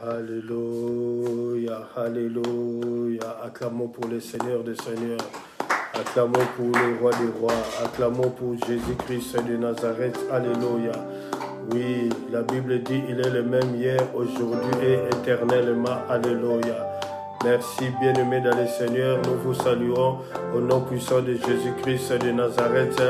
Alléluia, Alléluia. Acclamons pour le Seigneur des Seigneurs. Acclamons pour le Roi des Rois. Acclamons pour Jésus-Christ de Nazareth. Alléluia. Oui, la Bible dit, il est le même hier, aujourd'hui et éternellement. Alléluia. Merci, bien-aimés dans le Seigneur. Nous vous saluons au nom puissant de Jésus-Christ de Nazareth.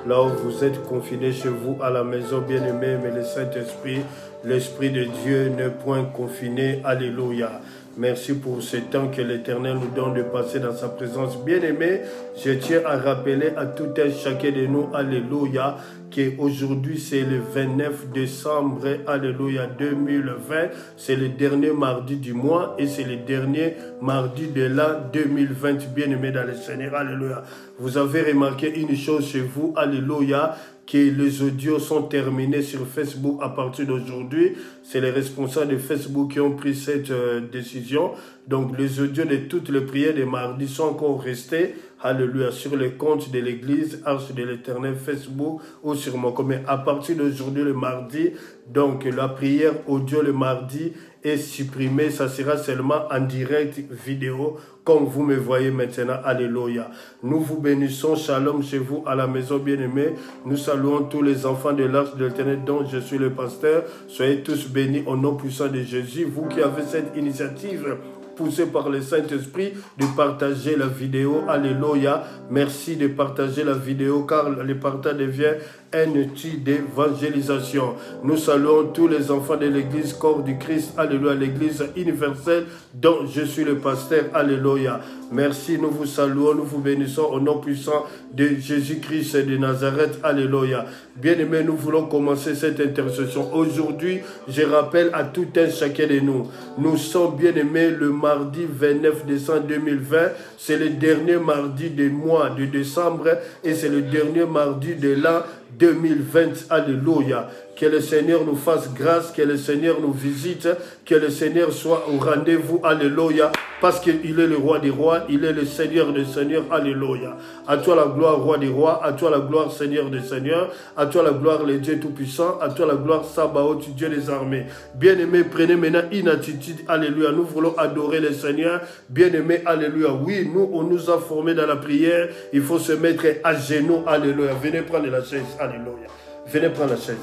Là où vous êtes confinés chez vous à la maison, bien-aimés, mais le Saint-Esprit, l'Esprit de Dieu n'est point confiné. Alléluia. Merci pour ce temps que l'Éternel nous donne de passer dans sa présence. Bien-aimés, je tiens à rappeler à tout un chacun de nous, alléluia, qu'aujourd'hui c'est le 29 décembre, alléluia, 2020. C'est le dernier mardi du mois et c'est le dernier mardi de l'an 2020. Bien-aimés dans le Seigneur, alléluia. Vous avez remarqué une chose chez vous, alléluia, que les audios sont terminés sur Facebook à partir d'aujourd'hui. C'est les responsables de Facebook qui ont pris cette décision. Donc les audios de toutes les prières de mardi sont encore restés, alléluia, sur le compte de l'église Arche de l'Éternel Facebook ou sur mon commun. À partir d'aujourd'hui, le mardi, donc la prière audio le mardi est supprimée. Ça sera seulement en direct vidéo, comme vous me voyez maintenant. Alléluia. Nous vous bénissons. Shalom chez vous à la maison, bien-aimés. Nous saluons tous les enfants de l'Arche de l'Éternel dont je suis le pasteur. Soyez tous bénis au nom puissant de Jésus. Vous qui avez cette initiative poussé par le Saint-Esprit de partager la vidéo. Alléluia. Merci de partager la vidéo car le partage devient un outil d'évangélisation. Nous saluons tous les enfants de l'église corps du Christ. Alléluia. L'église universelle dont je suis le pasteur. Alléluia. Merci. Nous vous saluons. Nous vous bénissons au nom puissant de Jésus-Christ de Nazareth. Alléluia. Bien-aimés, nous voulons commencer cette intercession. Aujourd'hui, je rappelle à tout un chacun de nous. Nous sommes bien-aimés le mardi 29 décembre 2020. C'est le dernier mardi du mois de décembre et c'est le dernier mardi de l'an 2020. Alléluia. Que le Seigneur nous fasse grâce, que le Seigneur nous visite, que le Seigneur soit au rendez-vous. Alléluia. Parce qu'il est le Roi des Rois, il est le Seigneur des Seigneurs. Alléluia. À toi la gloire, Roi des Rois. À toi la gloire, Seigneur des Seigneurs. À toi la gloire, le Dieu Tout-Puissant. À toi la gloire, Sabaoth, Dieu des armées. Bien-aimés, prenez maintenant une attitude. Alléluia. Nous voulons adorer le Seigneur. Bien-aimés, alléluia. Oui, nous, on nous a formés dans la prière. Il faut se mettre à genoux. Alléluia. Venez prendre la chaise. Alléluia. Venez prendre la chaise.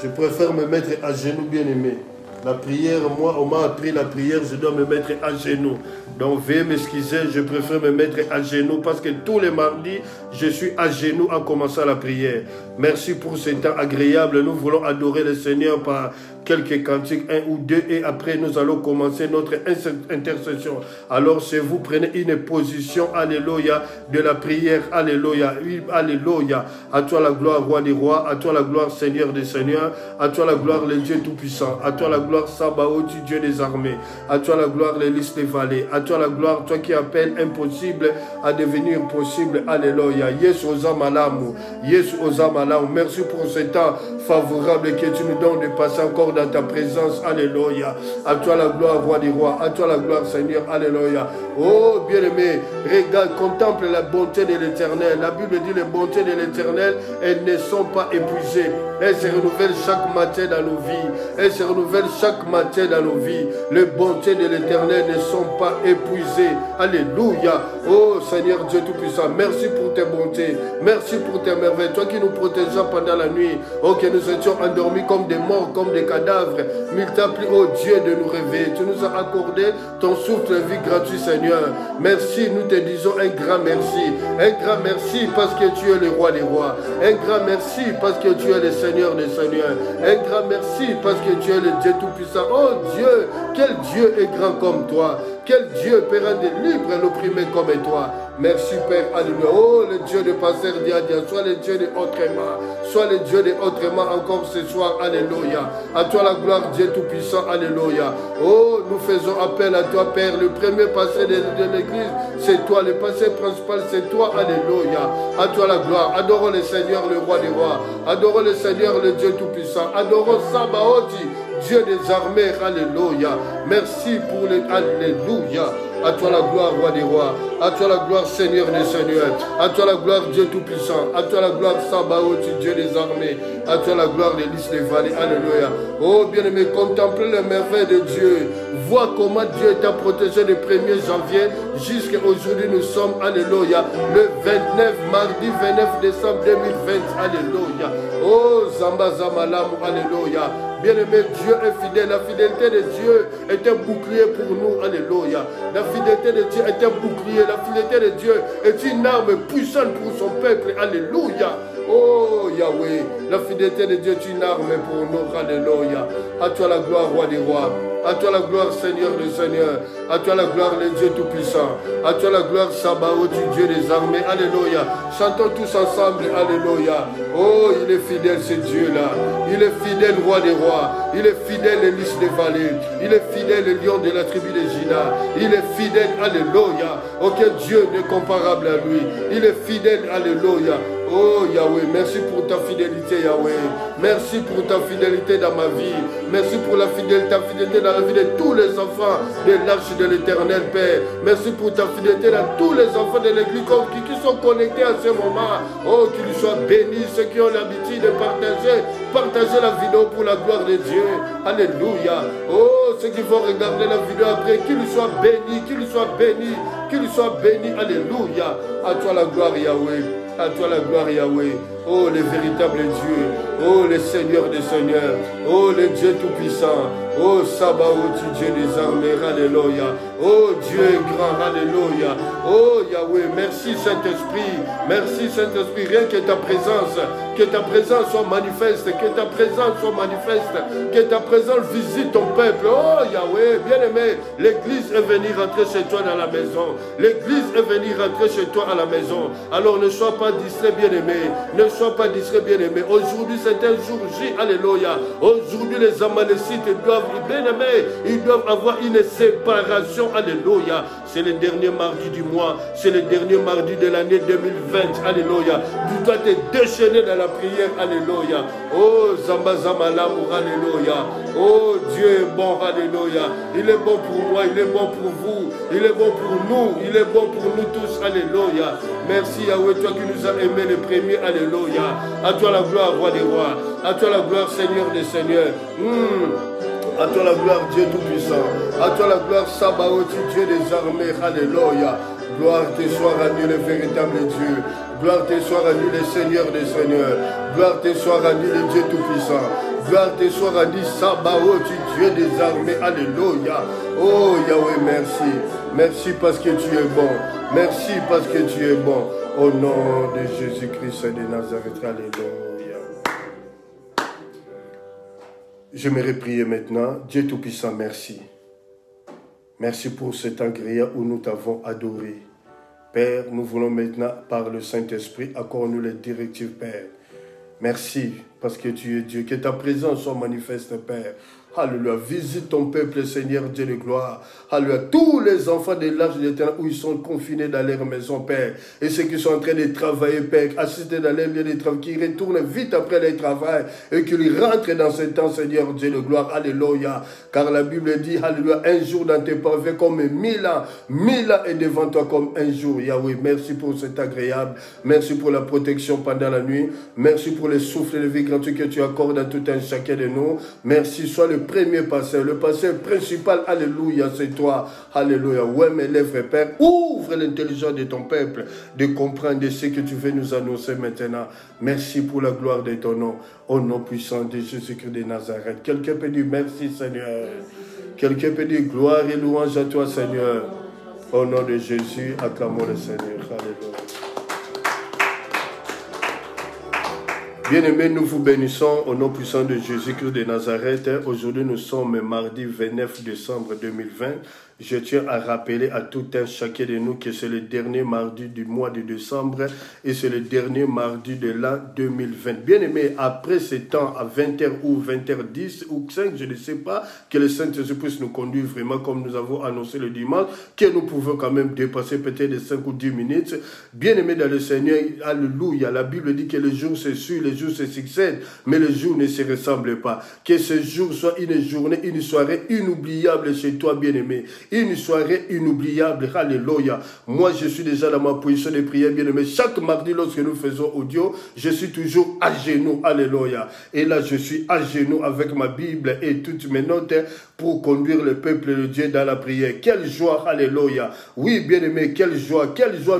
Je préfère me mettre à genoux, bien-aimé. La prière, moi, on m'a appris la prière, je dois me mettre à genoux. Donc, veuillez m'excuser, je préfère me mettre à genoux parce que tous les mardis, je suis à genoux en commençant la prière. Merci pour ce temps agréable. Nous voulons adorer le Seigneur par quelques cantiques, un ou deux, et après nous allons commencer notre intercession. Alors, si vous prenez une position, alléluia, de la prière, alléluia, alléluia. À toi la gloire, Roi des Rois, à toi la gloire, Seigneur des Seigneurs, à toi la gloire, le Dieu Tout-Puissant, à toi la gloire, Sabaoth, Dieu des armées, à toi la gloire, les listes des vallées, à toi la gloire, toi qui appelles impossible à devenir possible, alléluia. Yes, Osam Alamu, Yes, Osam Alamu. Merci pour ce temps favorable que tu nous donnes de passer encore dans ta présence, alléluia. À toi la gloire, Roi des Rois, à toi la gloire, Seigneur, alléluia. Oh, bien-aimé, regarde, contemple la bonté de l'Éternel. La Bible dit les bontés de l'Éternel, elles ne sont pas épuisées. Elles se renouvellent chaque matin dans nos vies. Elles se renouvellent chaque matin dans nos vies. Les bontés de l'Éternel ne sont pas épuisées. Alléluia. Oh, Seigneur Dieu Tout-Puissant, merci pour tes bontés. Merci pour tes merveilles. Toi qui nous protégeas pendant la nuit. Oh, que nous étions endormis comme des morts, comme des cadavres. Multiplie, oh Dieu, de nous réveiller. Tu nous as accordé ton souffle de vie gratuit, Seigneur. Merci, nous te disons un grand merci. Un grand merci parce que tu es le Roi des Rois. Un grand merci parce que tu es le Seigneur des Seigneurs. Un grand merci parce que tu es le Dieu Tout-Puissant. Oh Dieu, quel Dieu est grand comme toi. Quel Dieu peut rendre libre l'opprimé comme toi. Merci Père, alléluia. Oh, le Dieu de Pasteur Diadia, sois le Dieu de autrement. Sois le Dieu de autrement encore ce soir, alléluia. À toi la gloire, Dieu Tout-Puissant, alléluia. Oh, nous faisons appel à toi, Père. Le premier pasteur de l'église, c'est toi. Le pasteur principal, c'est toi, alléluia. À toi la gloire. Adorons le Seigneur, le Roi des Rois. Adorons le Seigneur, le Dieu Tout-Puissant. Adorons Sabaoth, Dieu des armées, alléluia. Merci pour les alléluia. À toi la gloire, roi des rois. À toi la gloire, Seigneur des seigneurs. À toi la gloire, Dieu tout-puissant. À toi la gloire, Sabaoth, Dieu des armées. À toi la gloire, les lys des vallées. Alléluia. Oh, bien-aimé, contemplez les merveilles de Dieu. Vois comment Dieu t'a protégé le 1er janvier jusqu'à aujourd'hui. Nous sommes, alléluia, le 29, mardi 29 décembre 2020. Alléluia. Oh, Zamba Zamalam, alléluia. Bien-aimé, Dieu est fidèle. La fidélité de Dieu est un bouclier pour nous. Alléluia. La fidélité de Dieu est un bouclier. La fidélité de Dieu est une arme puissante pour son peuple. Alléluia. Oh Yahweh, la fidélité de Dieu est une arme pour nous. Alléluia. À toi la gloire, roi des rois. À toi la gloire, Seigneur des seigneurs. À toi la gloire, le Dieu tout-puissant. À toi la gloire, Sabaoth, Dieu des armées. Alléluia. Chantons tous ensemble. Alléluia. Oh, il est fidèle, ce Dieu-là. Il est fidèle, roi des rois. Il est fidèle, les lys des vallées. Il est fidèle, le lion de la tribu de Juda. Il est fidèle, alléluia. Aucun Dieu n'est comparable à lui. Il est fidèle, alléluia. Oh Yahweh, merci pour ta fidélité, Yahweh. Merci pour ta fidélité dans ma vie. Merci pour ta fidélité dans la vie de tous les enfants de l'arche de l'éternel, Père. Merci pour ta fidélité dans tous les enfants de l'église qui sont connectés à ce moment. Oh, qu'ils soient bénis, ceux qui ont l'habitude de partager la vidéo pour la gloire de Dieu. Alléluia. Oh, ceux qui vont regarder la vidéo après, qu'ils soient bénis, qu'ils soient bénis, qu'ils soient bénis. Alléluia. À toi la gloire, Yahweh. À toi la gloire, Yahweh. Oh, le véritable Dieu. Oh, le Seigneur des seigneurs. Oh, le Dieu tout-puissant. Oh, Sabaoth, Dieu des armées. Alléluia. Oh, Dieu grand. Alléluia. Oh, Yahweh. Merci, Saint-Esprit. Merci, Saint-Esprit. Rien que ta présence. Que ta présence soit manifeste. Que ta présence soit manifeste. Que ta présence visite ton peuple. Oh, Yahweh. Bien-aimé. L'église est venue rentrer chez toi dans la maison. L'église est venue rentrer chez toi à la maison. Alors ne sois pas distrait, bien-aimé. Ne sois pas distrait, bien-aimé. Aujourd'hui, c'est un jour J. Alléluia. Aujourd'hui, les Amalécites doivent, bien-aimé, ils doivent avoir une séparation. Alléluia. C'est le dernier mardi du mois. C'est le dernier mardi de l'année 2020. Alléluia. Tu dois te déchaîner dans la prière. Alléluia. Oh, Zamba Zamalamour. Alléluia. Oh, Dieu est bon. Alléluia. Il est bon pour moi. Il est bon pour vous. Il est bon pour nous. Il est bon pour nous tous. Alléluia. Merci Yahweh, toi qui nous as aimés les premiers. Alléluia. À toi la gloire, roi des rois. À toi la gloire, Seigneur des seigneurs. À toi la gloire, Dieu tout-puissant. À toi la gloire, Sabaoth, Dieu des armées. Alléluia. Gloire te soit rendue, le véritable Dieu. Gloire te soit rendue, le Seigneur des seigneurs. Gloire te soit rendue, le Dieu tout-puissant. Gloire te soit rendue, Sabaoth, Dieu des armées. Alléluia. Oh Yahweh, merci. Merci parce que tu es bon. Merci parce que tu es bon. Au nom de Jésus-Christ de Nazareth. Alléluia. J'aimerais prier maintenant. Dieu Tout-Puissant, merci. Merci pour cet agréable où nous t'avons adoré. Père, nous voulons maintenant, par le Saint-Esprit, accorde-nous les directives, Père. Merci, parce que tu es Dieu. Que ta présence soit manifeste, Père. Alléluia. Visite ton peuple, Seigneur Dieu de gloire. Alléluia. Tous les enfants de l'âge de l'éternel où ils sont confinés dans leur maison, Père. Et ceux qui sont en train de travailler, Père, assistés dans leur lieu de travail, qui retournent vite après leur travail et qu'ils rentrent dans ce temps, Seigneur Dieu de gloire. Alléluia. Car la Bible dit, Alléluia, un jour dans tes parfums comme 1000 ans. 1000 ans est devant toi comme un jour. Yahweh, merci pour cet agréable. Merci pour la protection pendant la nuit. Merci pour les souffles de vie gratuits que tu accordes à tout un chacun de nous. Merci, sois le premier pasteur, le pasteur principal, alléluia, c'est toi, alléluia. Ouais, mes lèvres, Père, ouvre l'intelligence de ton peuple, de comprendre ce que tu veux nous annoncer maintenant. Merci pour la gloire de ton nom, au nom puissant de Jésus-Christ de Nazareth. Quelqu'un peut dire merci, Seigneur. Quelqu'un peut dire gloire et louange à toi, Seigneur. Au nom de Jésus, acclamons le Seigneur. Alléluia. Bien-aimés, nous vous bénissons au nom puissant de Jésus-Christ de Nazareth. Aujourd'hui, nous sommes mardi 29 décembre 2020. Je tiens à rappeler à tout un chacun de nous que c'est le dernier mardi du mois de décembre et c'est le dernier mardi de l'an 2020. Bien-aimés, après ce temps à 20h ou 20h10 ou 5, je ne sais pas, que le Saint-Esprit puisse nous conduire vraiment comme nous avons annoncé le dimanche, que nous pouvons quand même dépasser peut-être de 5 ou 10 minutes. Bien-aimés dans le Seigneur, alléluia, la Bible dit que les jours se suivent, les jours se succèdent, mais les jours ne se ressemblent pas. Que ce jour soit une journée, une soirée inoubliable chez toi, bien-aimé. Une soirée inoubliable, alléluia. Moi, je suis déjà dans ma position de prière, bien-aimé. Chaque mardi, lorsque nous faisons audio, je suis toujours à genoux, alléluia. Et là, je suis à genoux avec ma Bible et toutes mes notes pour conduire le peuple de Dieu dans la prière. Quelle joie, alléluia. Oui, bien-aimé, quelle joie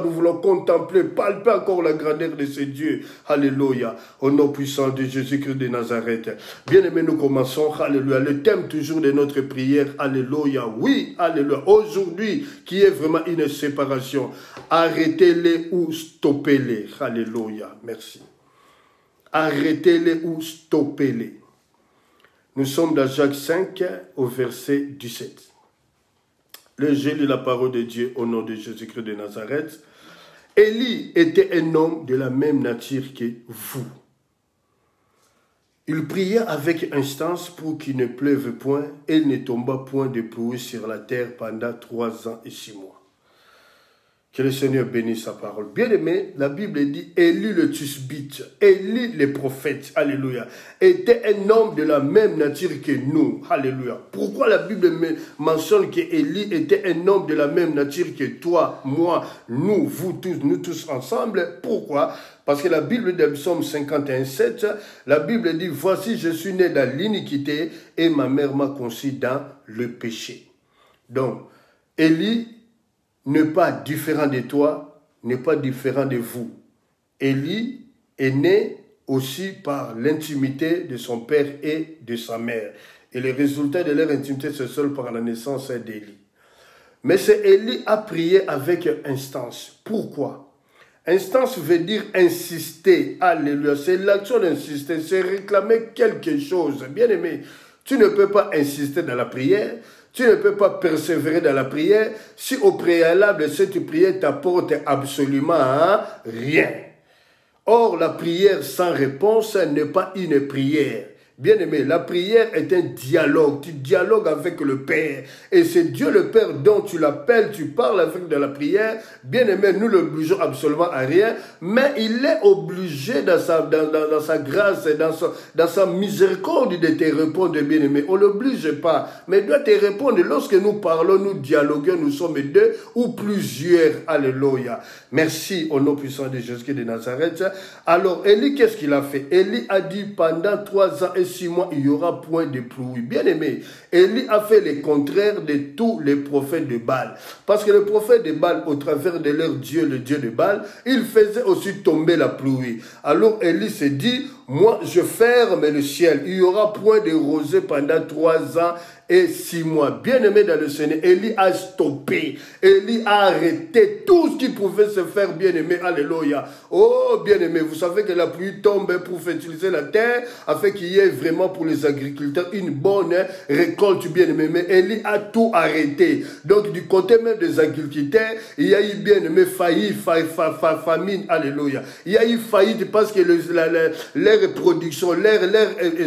nous voulons contempler, palper encore la grandeur de ce Dieu. Alléluia. Au nom puissant de Jésus-Christ de Nazareth. Bien-aimé, nous commençons, alléluia. Le thème toujours de notre prière, alléluia. Oui, alléluia. Aujourd'hui, qui est vraiment une séparation. Arrêtez-les ou stoppez-les. Alléluia. Merci. Arrêtez-les ou stoppez-les. Nous sommes dans Jacques 5, au verset 17. J'ai lu la parole de Dieu au nom de Jésus-Christ de Nazareth. Élie était un homme de la même nature que vous. Il pria avec instance pour qu'il ne pleuve point et il ne tomba point de pluie sur la terre pendant 3 ans et 6 mois. Que le Seigneur bénisse sa parole. Bien-aimé, la Bible dit, Élie le Tishbite, Élie le prophète, alléluia, était un homme de la même nature que nous, alléluia. Pourquoi la Bible mentionne qu'Élie était un homme de la même nature que toi, moi, nous, vous tous, nous tous ensemble? Pourquoi? Parce que la Bible de Psaume 51, 7, la Bible dit, voici, je suis né dans l'iniquité et ma mère m'a conçu dans le péché. Donc, Élie n'est pas différent de toi, n'est pas différent de vous. Élie est né aussi par l'intimité de son père et de sa mère. Et le résultat de leur intimité, c'est seul par la naissance d'Élie. Mais c'est Élie a prié avec instance. Pourquoi? Instance veut dire insister. Alléluia. C'est l'action d'insister, c'est réclamer quelque chose. Bien-aimé, tu ne peux pas insister dans la prière. Tu ne peux pas persévérer dans la prière si au préalable, cette prière t'apporte absolument rien. Or, la prière sans réponse n'est pas une prière. Bien-aimé, la prière est un dialogue. Tu dialogues avec le Père. Et c'est Dieu le Père dont tu l'appelles, tu parles avec de la prière. Bien-aimé, nous l'obligeons absolument à rien. Mais il est obligé dans sa grâce, dans sa miséricorde de te répondre, bien-aimé. On ne l'oblige pas. Mais il doit te répondre. Lorsque nous parlons, nous dialoguons, nous sommes 2 ou plusieurs. Alléluia. Merci au nom puissant de Jésus de Nazareth. Alors, Élie, qu'est-ce qu'il a fait? Élie a dit pendant 3 ans et 6 mois, il n'y aura point de pluie. Bien-aimé, Élie a fait le contraire de tous les prophètes de Baal. Parce que les prophètes de Baal, au travers de leur Dieu, le Dieu de Baal, ils faisaient aussi tomber la pluie. Alors Élie s'est dit, moi je ferme le ciel. Il n'y aura point de rosée pendant 3 ans et 6 mois. Bien-aimé dans le Seigneur, Élie a stoppé. Élie a arrêté tout ce qui pouvait se faire, bien-aimé. Alléluia. Oh, bien-aimé, vous savez que la pluie tombe pour fertiliser la terre, afin qu'il y ait vraiment pour les agriculteurs une bonne récolte, bien-aimé. Mais Élie a tout arrêté. Donc, du côté même des agriculteurs, il y a eu, bien-aimé, famine. Alléluia. Il y a eu faillite parce que leur production, leurs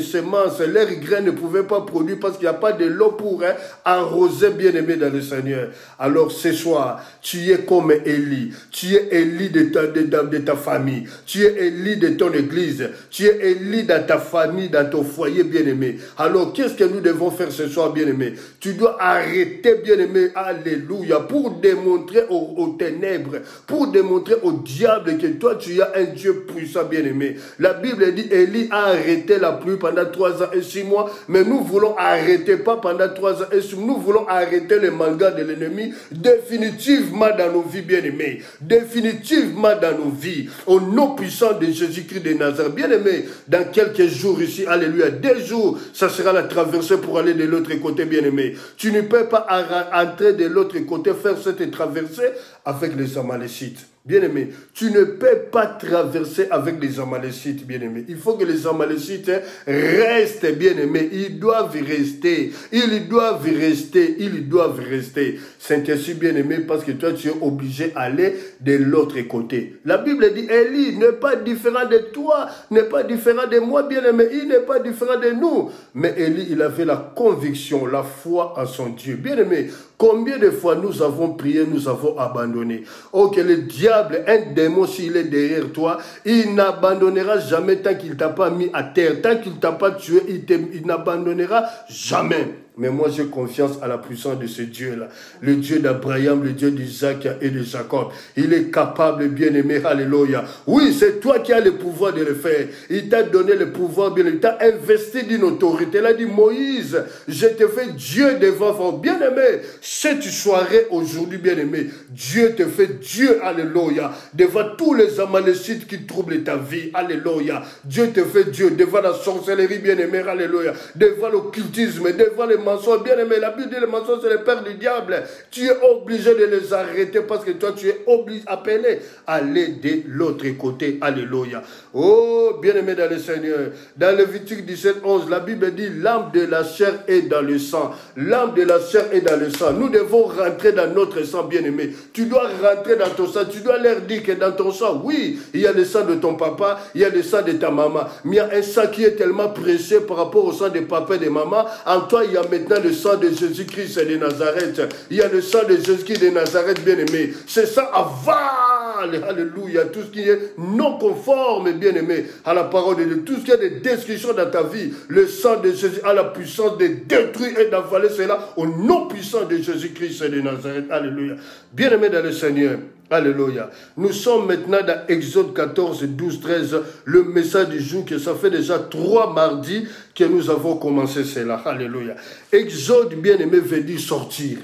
semences, leurs graines ne pouvaient pas produire parce qu'il n'y a pas de l'eau pour arroser, bien-aimé dans le Seigneur. Alors ce soir, tu es comme Élie. Tu es Élie de ta famille. Tu es Élie de ton église. Tu es Élie dans ta famille, dans ton foyer, bien-aimé. Alors qu'est-ce que nous devons faire ce soir, bien-aimé? Tu dois arrêter, bien-aimé, alléluia, pour démontrer aux ténèbres, pour démontrer au diable que toi, tu as un Dieu puissant, bien-aimé. La Bible dit, Élie a arrêté la pluie pendant 3 ans et 6 mois, mais nous voulons arrêter pas pendant 3 ans et 6 mois. Nous voulons arrêter le manga de l'ennemi définitivement dans nos vies, bien-aimés. Définitivement dans nos vies. Au nom puissant de Jésus-Christ de Nazareth. Bien-aimés, dans quelques jours ici, alléluia, 2 jours, ça sera la traversée pour aller de l'autre côté, bien-aimé. Tu ne peux pas entrer de l'autre côté, faire cette traversée avec les Amalécites. Bien-aimé, tu ne peux pas traverser avec les Amalécites, bien-aimé. Il faut que les Amalécites restent, bien-aimé. Ils doivent rester. Ils doivent rester. Ils doivent rester. Saint-Esprit, bien-aimé, parce que toi, tu es obligé d'aller de l'autre côté. La Bible dit, Élie n'est pas différent de toi, n'est pas différent de moi, bien-aimé. Il n'est pas différent de nous. Mais Élie, il avait la conviction, la foi en son Dieu. Bien-aimé, combien de fois nous avons prié, nous avons abandonné. Oh, que le diable diable, un démon, s'il est derrière toi, il n'abandonnera jamais tant qu'il ne t'a pas mis à terre. Tant qu'il ne t'a pas tué, il n'abandonnera jamais. Mais moi, j'ai confiance à la puissance de ce Dieu-là. Le Dieu d'Abraham, le Dieu d'Isaac et de Jacob. Il est capable, bien-aimé, alléluia. Oui, c'est toi qui as le pouvoir de le faire. Il t'a donné le pouvoir, bien-aimé. Il t'a investi d'une autorité. Il a dit, Moïse, je te fais Dieu devant vous. Bien-aimé, cette soirée aujourd'hui, bien-aimé, Dieu te fait Dieu, alléluia. Devant tous les Amalécites qui troublent ta vie, alléluia. Dieu te fait Dieu devant la sorcellerie, bien-aimé, alléluia. Devant l'occultisme, devant les mensonges, bien aimé, la Bible dit les mensonges c'est le père du diable. Tu es obligé de les arrêter parce que toi tu es appelé à aller de l'autre côté. Alléluia. Oh, bien aimé dans le Seigneur. Dans Lévitique 17, 11, la Bible dit l'âme de la chair est dans le sang. L'âme de la chair est dans le sang. Nous devons rentrer dans notre sang, bien aimé. Tu dois rentrer dans ton sang. Tu dois leur dire que dans ton sang, oui, il y a le sang de ton papa, il y a le sang de ta maman. Mais il y a un sang qui est tellement précieux par rapport au sang de papa et de maman. En toi, il y a maintenant le sang de Jésus-Christ de Nazareth. Il y a le sang de Jésus-Christ de Nazareth, bien-aimé. C'est ça avale, alléluia, tout ce qui est non conforme, bien-aimé, à la parole de Dieu. Tout ce qui est des descriptions dans ta vie, le sang de Jésus a la puissance de détruire et d'avaler cela au nom puissant de Jésus-Christ de Nazareth. Alléluia. Bien-aimé dans le Seigneur. Alléluia. Nous sommes maintenant dans Exode 14, 12, 13, le message du jour, que ça fait déjà 3 mardis que nous avons commencé cela. Alléluia. Exode, bien-aimé, veut dire sortir.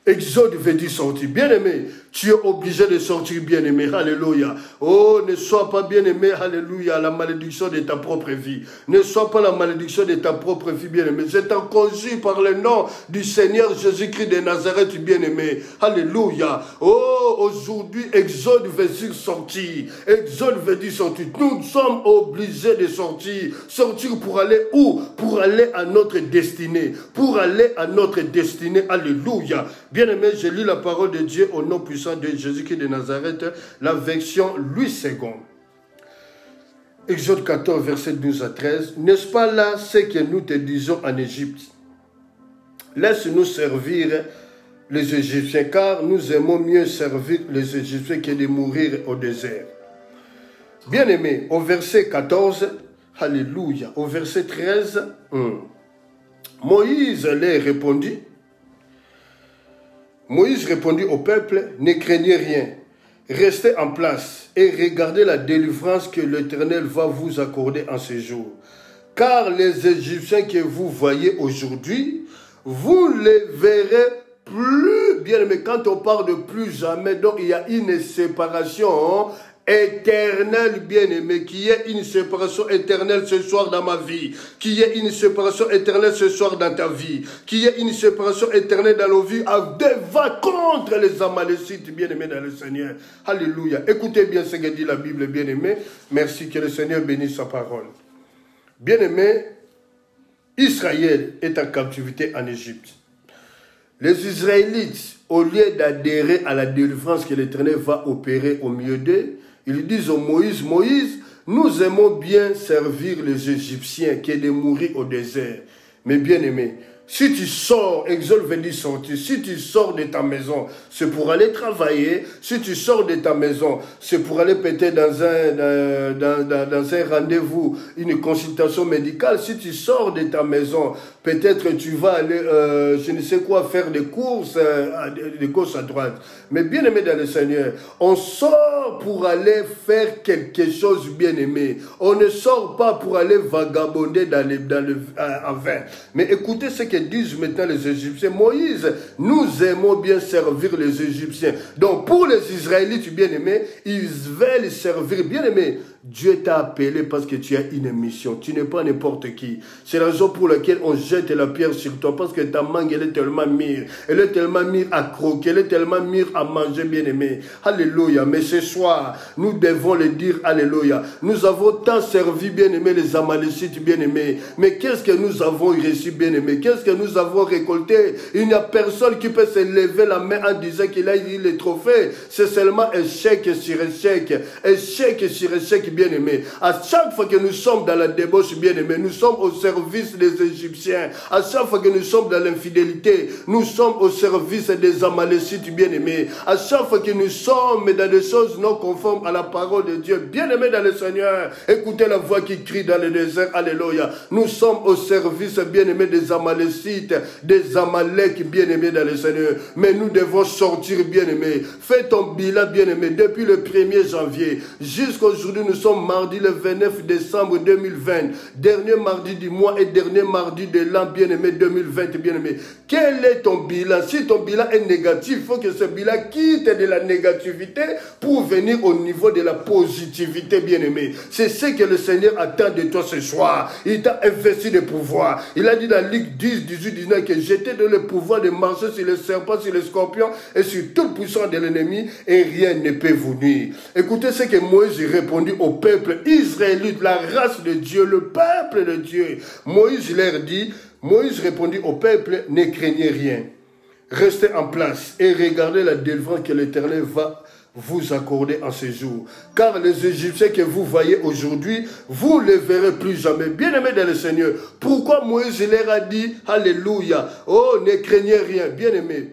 Exode veut dire sortir. Bien-aimé, tu es obligé de sortir, bien-aimé. Alléluia. Oh, ne sois pas, bien-aimé, alléluia, la malédiction de ta propre vie. Ne sois pas la malédiction de ta propre vie, bien-aimé. Je t'en conjure par le nom du Seigneur Jésus-Christ de Nazareth, bien-aimé. Alléluia. Oh, aujourd'hui, Exode veut dire sortir. Exode veut dire sortir. Nous sommes obligés de sortir. Sortir pour aller où? Pour aller à notre destinée. Pour aller à notre destinée. Alléluia. Bien-aimé, je lis la parole de Dieu au nom puissant de Jésus-Christ de Nazareth, la version Louis II. Exode 14, verset 12 à 13. N'est-ce pas là ce que nous te disons en Égypte? Laisse-nous servir les Égyptiens, car nous aimons mieux servir les Égyptiens que de mourir au désert. Bien-aimé, au verset 14, alléluia, au verset 13, Moïse leur répondit, Moïse répondit au peuple, ne craignez rien, restez en place et regardez la délivrance que l'Éternel va vous accorder en ce jour. Car les Égyptiens que vous voyez aujourd'hui, vous les verrez plus, bien mais quand on parle de plus jamais, donc il y a une séparation éternel, bien-aimé, qui est une séparation éternelle ce soir dans ma vie, qui est une séparation éternelle ce soir dans ta vie, qui est une séparation éternelle dans nos vies, devant contre les Amalécites, bien-aimés dans le Seigneur. Alléluia. Écoutez bien ce que dit la Bible, bien-aimé. Merci, que le Seigneur bénisse sa parole. Bien-aimé, Israël est en captivité en Égypte. Les Israélites, au lieu d'adhérer à la délivrance que l'Éternel va opérer au milieu d'eux, ils disent au Moïse, Moïse, nous aimons bien servir les Égyptiens que de mourir au désert. Mais bien aimé, si tu sors, Exode veut dire sortir, si tu sors de ta maison, c'est pour aller travailler. Si tu sors de ta maison, c'est pour aller peut-être dans un rendez-vous, une consultation médicale. Si tu sors de ta maison, peut-être tu vas aller, je ne sais quoi, faire des courses à droite. Mais bien aimé dans le Seigneur, on sort pour aller faire quelque chose bien aimé. On ne sort pas pour aller vagabonder en vain. Mais écoutez ce que disent maintenant les Égyptiens. Moïse, nous aimons bien servir les Égyptiens. Donc pour les Israélites bien-aimés, ils veulent servir. Bien-aimés, Dieu t'a appelé parce que tu as une mission. Tu n'es pas n'importe qui. C'est la raison pour laquelle on jette la pierre sur toi. Parce que ta mangue, elle est tellement mûre. Elle est tellement mûre à croquer. Elle est tellement mûre à manger, bien-aimé. Alléluia. Mais ce soir, nous devons le dire, alléluia. Nous avons tant servi, bien-aimé, les Amalécites, bien-aimés. Mais qu'est-ce que nous avons reçu, bien-aimé? Qu'est-ce que nous avons récolté? Il n'y a personne qui peut se lever la main en disant qu'il a eu les trophées. C'est seulement échec sur échec. Échec sur échec, bien-aimé. À chaque fois que nous sommes dans la débauche, bien-aimé, nous sommes au service des Égyptiens. rien. À chaque fois que nous sommes dans l'infidélité, nous sommes au service des Amalécites bien-aimés. À chaque fois que nous sommes dans des choses non conformes à la parole de Dieu, bien-aimés dans le Seigneur, écoutez la voix qui crie dans le désert, alléluia. Nous sommes au service, bien-aimés, des Amalécites, des Amaleks, bien-aimés dans le Seigneur. Mais nous devons sortir, bien-aimés. Fais ton bilan, bien-aimé, depuis le 1er janvier jusqu'à aujourd'hui. Nous sommes mardi le 29 décembre 2020, dernier mardi du mois et dernier mardi de l'an, bien-aimé, 2020, bien-aimé. Quel est ton bilan? Si ton bilan est négatif, il faut que ce bilan quitte de la négativité pour venir au niveau de la positivité, bien-aimé. C'est ce que le Seigneur attend de toi ce soir. Il t'a investi de pouvoir. Il a dit dans Luc 10, 18, 19 que j'étais dans le pouvoir de marcher sur les serpents, sur les scorpions et sur tout puissant de l'ennemi et rien ne peut vous nuire. Écoutez ce que Moïse répondit au peuple israélite, la race de Dieu, le peuple de Dieu. Moïse répondit au peuple, ne craignez rien. Restez en place et regardez la délivrance que l'Éternel va vous accorder en ce jour. Car les Égyptiens que vous voyez aujourd'hui, vous ne les verrez plus jamais. Bien-aimés dans le Seigneur, pourquoi Moïse leur a dit, alléluia, oh, ne craignez rien, bien-aimés.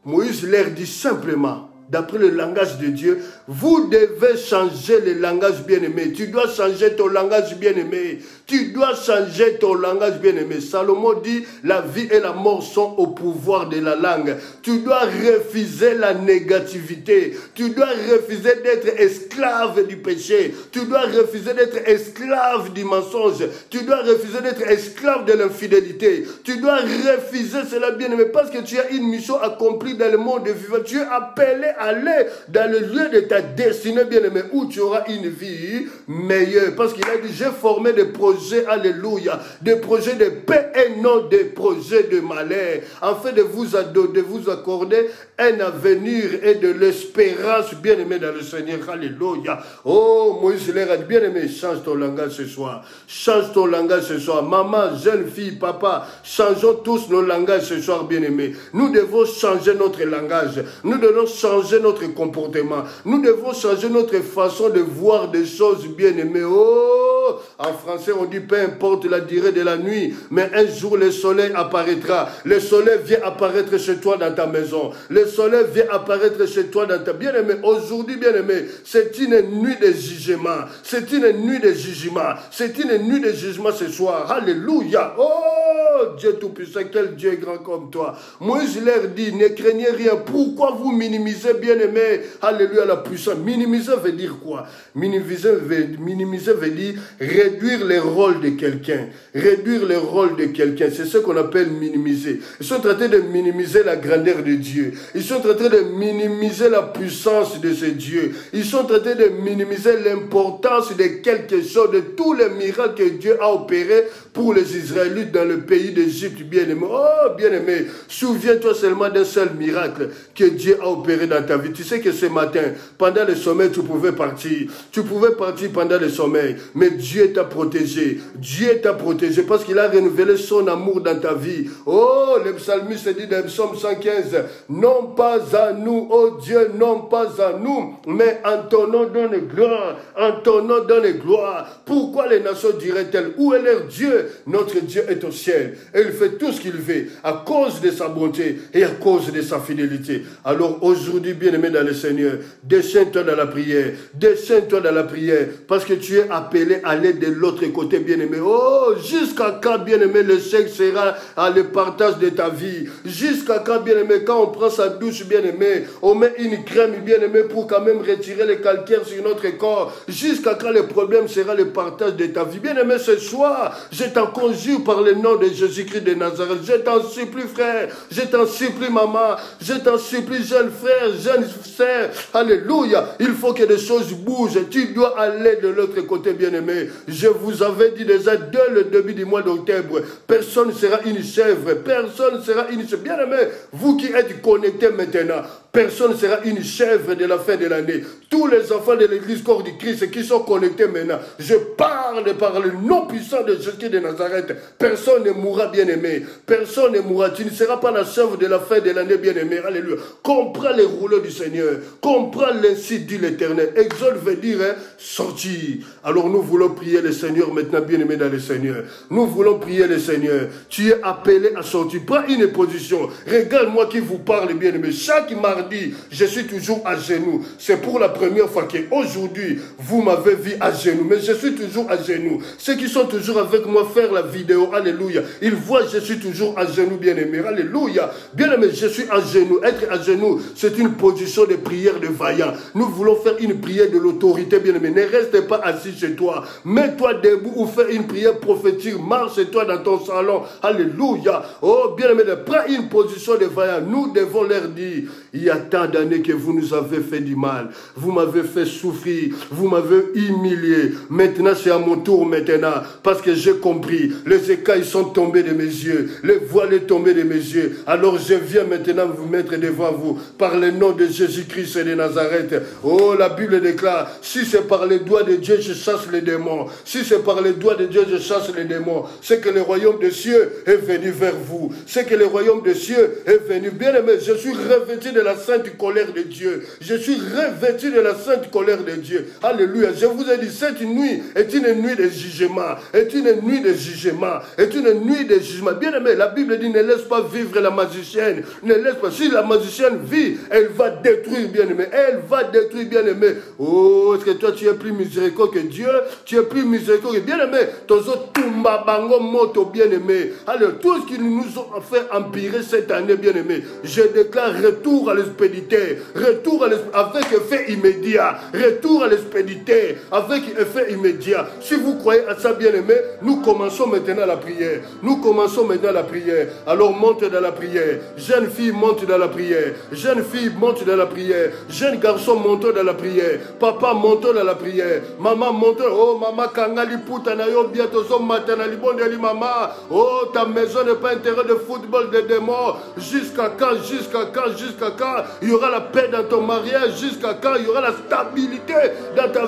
Moïse leur dit simplement, d'après le langage de Dieu, vous devez changer le langage bien-aimé. Tu dois changer ton langage bien-aimé. Tu dois changer ton langage bien-aimé. Salomon dit, la vie et la mort sont au pouvoir de la langue. Tu dois refuser la négativité. Tu dois refuser d'être esclave du péché. Tu dois refuser d'être esclave du mensonge. Tu dois refuser d'être esclave de l'infidélité. Tu dois refuser cela bien-aimé parce que tu as une mission accomplie dans le monde vivant. Tu es appelé à aller dans le lieu de ta destinée bien-aimé où tu auras une vie meilleure. Parce qu'il a dit, j'ai formé des projets, alléluia, des projets de paix et non des projets de malheur, afin de vous accorder un avenir et de l'espérance, bien-aimé dans le Seigneur, alléluia. Oh, Moïse leur a dit, bien-aimé, change ton langage ce soir. Change ton langage ce soir. Maman, jeune fille, papa, changeons tous nos langages ce soir, bien-aimé. Nous devons changer notre langage. Nous devons changer notre comportement. Nous devons changer notre façon de voir des choses, bien-aimées. Oh, en français, on dit, peu importe la durée de la nuit, mais un jour, le soleil apparaîtra. Le soleil vient apparaître chez toi dans ta maison. Le soleil vient apparaître chez toi dans ta... Bien-aimé, aujourd'hui, bien-aimé, c'est une nuit de jugement. C'est une nuit de jugement. C'est une nuit de jugement ce soir. Alléluia. Oh, Dieu Tout-Puissant, quel Dieu est grand comme toi. Moïse leur dit, ne craignez rien. Pourquoi vous minimisez, bien-aimé, alléluia, la puissance? Minimiser veut dire quoi? Minimiser veut dire réduire le rôle de quelqu'un. Réduire le rôle de quelqu'un. C'est ce qu'on appelle minimiser. Ils sont en train de minimiser la grandeur de Dieu. Ils sont en train de minimiser la puissance de ce Dieu. Ils sont en train de minimiser l'importance de quelque chose, de tous les miracles que Dieu a opérés pour les Israélites dans le pays d'Égypte, bien-aimé. Oh, bien-aimé, souviens-toi seulement d'un seul miracle que Dieu a opéré dans ta vie. Tu sais que ce matin, pendant le sommeil, tu pouvais partir. Tu pouvais partir pendant le sommeil, mais Dieu t'a protégé. Dieu t'a protégé parce qu'il a renouvelé son amour dans ta vie. Oh, le psalmiste dit dans le psaume 115, non pas à nous, oh Dieu, non pas à nous, mais en ton nom donne gloire, en ton nom donne gloire. Pourquoi les nations diraient-elles, où est leur Dieu? Notre Dieu est au ciel et il fait tout ce qu'il veut à cause de sa bonté et à cause de sa fidélité. Alors aujourd'hui, bien-aimé dans le Seigneur, déchaîne-toi dans la prière, déchaîne-toi dans la prière, parce que tu es appelé à aller de l'autre côté, bien-aimé. Oh, jusqu'à quand, bien-aimé, l'échec sera à le partage de ta vie? Jusqu'à quand, bien-aimé, quand on prend sa douche, bien-aimé, on met une crème, bien-aimé, pour quand même retirer les calcaires sur notre corps? Jusqu'à quand le problème sera le partage de ta vie? Bien-aimé, ce soir, je t'en conjure par le nom de Jésus-Christ de Nazareth. Je t'en supplie, frère, je t'en supplie, maman, je t'en supplie, jeune frère, jeune sœur, alléluia. Il faut que les choses bougent. Tu dois aller de l'autre côté, bien-aimé. Je vous avais dit déjà dès le début du mois d'octobre, personne ne sera une chèvre, personne ne sera une chèvre. Bien-aimé, vous qui êtes connectés maintenant, personne ne sera une chèvre de la fin de l'année. Tous les enfants de l'église corps du Christ qui sont connectés maintenant, je parle par le nom puissant de Jésus de Nazareth. Personne ne mourra bien-aimé. Personne ne mourra. Tu ne seras pas la chèvre de la fin de l'année, bien-aimé. Alléluia. Comprends les rouleaux du Seigneur. Comprends l'ainsi dit l'Éternel. Exode veut dire sortir. Alors nous voulons prier le Seigneur maintenant, bien-aimé dans le Seigneur. Nous voulons prier le Seigneur. Tu es appelé à sortir. Prends une position. Regarde-moi qui vous parle, bien-aimé. Chaque mardi, je suis toujours à genoux. C'est pour la première fois qu'aujourd'hui, vous m'avez vu à genoux. Mais je suis toujours à genoux. Ceux qui sont toujours avec moi faire la vidéo, alléluia. Ils voient je suis toujours à genoux, bien-aimé. Alléluia. Bien-aimé, je suis à genoux. Être à genoux, c'est une position de prière de vaillant. Nous voulons faire une prière de l'autorité, bien-aimé. Ne reste pas assis chez toi. Mets-toi debout ou fais une prière prophétique. Marche-toi dans ton salon. Alléluia. Oh, bien-aimé, prends une position de vaillant. Nous devons leur dire, il y a tant d'années que vous nous avez fait du mal. Vous m'avez fait souffrir. Vous m'avez humilié. Maintenant, c'est à mon tour maintenant. Parce que j'ai compris. Les écailles sont tombés de mes yeux. Les voiles sont tombés de mes yeux. Alors je viens maintenant vous mettre devant vous. Par le nom de Jésus-Christ et de Nazareth. Oh, la Bible déclare, si c'est par les doigts de Dieu, je chasse les démons. Si c'est par les doigts de Dieu, je chasse les démons. C'est que le royaume des cieux est venu vers vous. C'est que le royaume des cieux est venu. Bien aimé, je suis revêtu de la sainte colère de Dieu. Je suis revêtu de la sainte colère de Dieu. Alléluia. Je vous ai dit, cette nuit est une nuit de jugement. Est une nuit de jugement. Est une nuit de jugement. Bien aimé, la Bible dit, ne laisse pas vivre la magicienne. Ne laisse pas. Si la magicienne vit, elle va détruire, bien aimé. Elle va détruire, bien aimé. Oh, est-ce que toi tu es plus miséricordieux que Dieu? Tu es plus miséricordieux. Bien aimé, tozo tumba bango moto, bien aimé. Alors, tout ce qui nous a fait empirer cette année, bien aimé, je déclare retour à l'expéditeur. Retour à avec effet immédiat. Retour à l'expéditeur avec effet immédiat. Si vous croyez à ça, bien aimé, nous commençons maintenant la prière. Nous commençons maintenant la prière. Alors monte dans la prière. Jeune fille, monte dans la prière. Jeune fille, monte dans la prière. Jeune garçon, monte dans la prière. Papa, monte dans la prière. Maman, monte. Oh, maman, kangali putana yo bientôt son matin na libondeli maman. Oh, ta maison n'est pas un terrain de football de démons. Jusqu'à quand, jusqu'à quand, jusqu'à quand il y aura la paix dans ton mariage? Jusqu'à quand il y aura la stabilité dans ta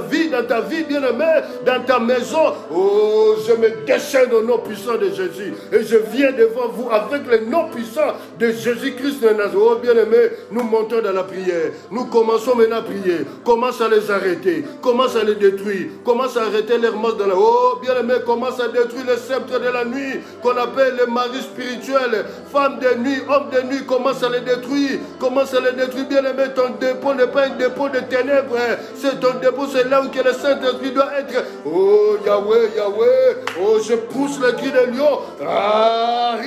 vie, bien aimé, dans ta maison? Oh, je me déchaîne au nom puissant de Jésus. Et je viens devant vous avec le nom puissant de Jésus-Christ de Nazareth. Oh, bien aimé, nous montons dans la prière. Nous commençons maintenant à prier. Commence à les arrêter. Commence à les détruire. Commence à arrêter leurs mains dans la... Oh, bien aimé, commence à détruire le sceptre de la nuit qu'on appelle les maris spirituels. Femmes de nuit, hommes de nuit, commence à les détruire. Commence à les détruire. Bien aimé, ton dépôt n'est pas un dépôt de ténèbres. C'est ton dépôt, c'est là où que le Saint-Esprit doit être. Oh, Yahweh, Yahweh. Oh, je pousse le cri de lion. Ah,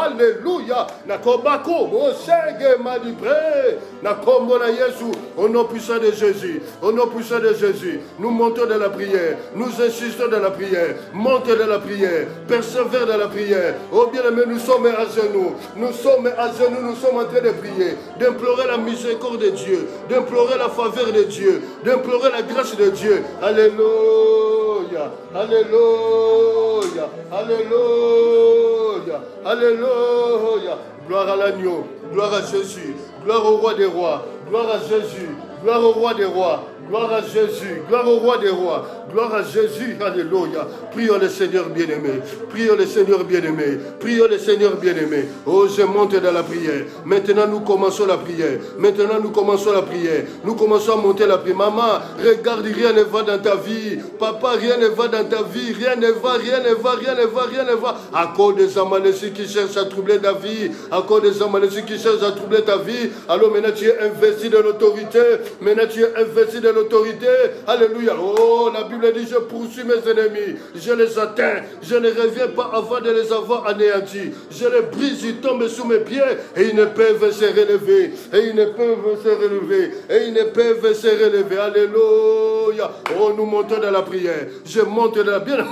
alléluia. Nakobako, Mosege Madibré. Nakombo na Yesu. Au nom puissant de Jésus. Au nom puissant de Jésus. Nous montons dans la prière. Nous insistons dans la prière. Montez dans la prière. Persévère dans la prière. Oh bien aimé, nous sommes à genoux. Nous sommes à genoux. Nous sommes en train de prier. D'implorer la miséricorde de Dieu. D'implorer la faveur de Dieu. D'implorer la grâce de Dieu. Alléluia. Alléluia. Alléluia. Alléluia. Gloire à l'agneau. Gloire à Jésus. Gloire au roi des rois. Gloire à Jésus. Gloire au roi des rois. Gloire à Jésus. Gloire au roi des rois. Gloire à Jésus. Alléluia. Prions le Seigneur bien-aimé. Prions le Seigneur bien-aimé. Prions le Seigneur bien-aimé. Oh, je monte dans la prière. Maintenant, nous commençons la prière. Maintenant, nous commençons la prière. Nous commençons à monter la prière. Maman, regarde, rien ne va dans ta vie. Papa, rien ne va dans ta vie. Rien ne va, rien ne va, rien ne va, rien ne va. À cause des Amalécites qui cherchent à troubler ta vie. À cause des Amalécites qui cherchent à troubler ta vie. Alors maintenant, tu es investi de l'autorité. Maintenant, tu es investi de l'autorité. Alléluia. Oh, la Bible dit, je poursuis mes ennemis, je les atteins, je ne reviens pas avant de les avoir anéantis, je les brise, ils tombent sous mes pieds et ils ne peuvent se relever, et ils ne peuvent se relever, et ils ne peuvent se relever. Alléluia. Oh, nous montons dans la prière, je monte dans la bien.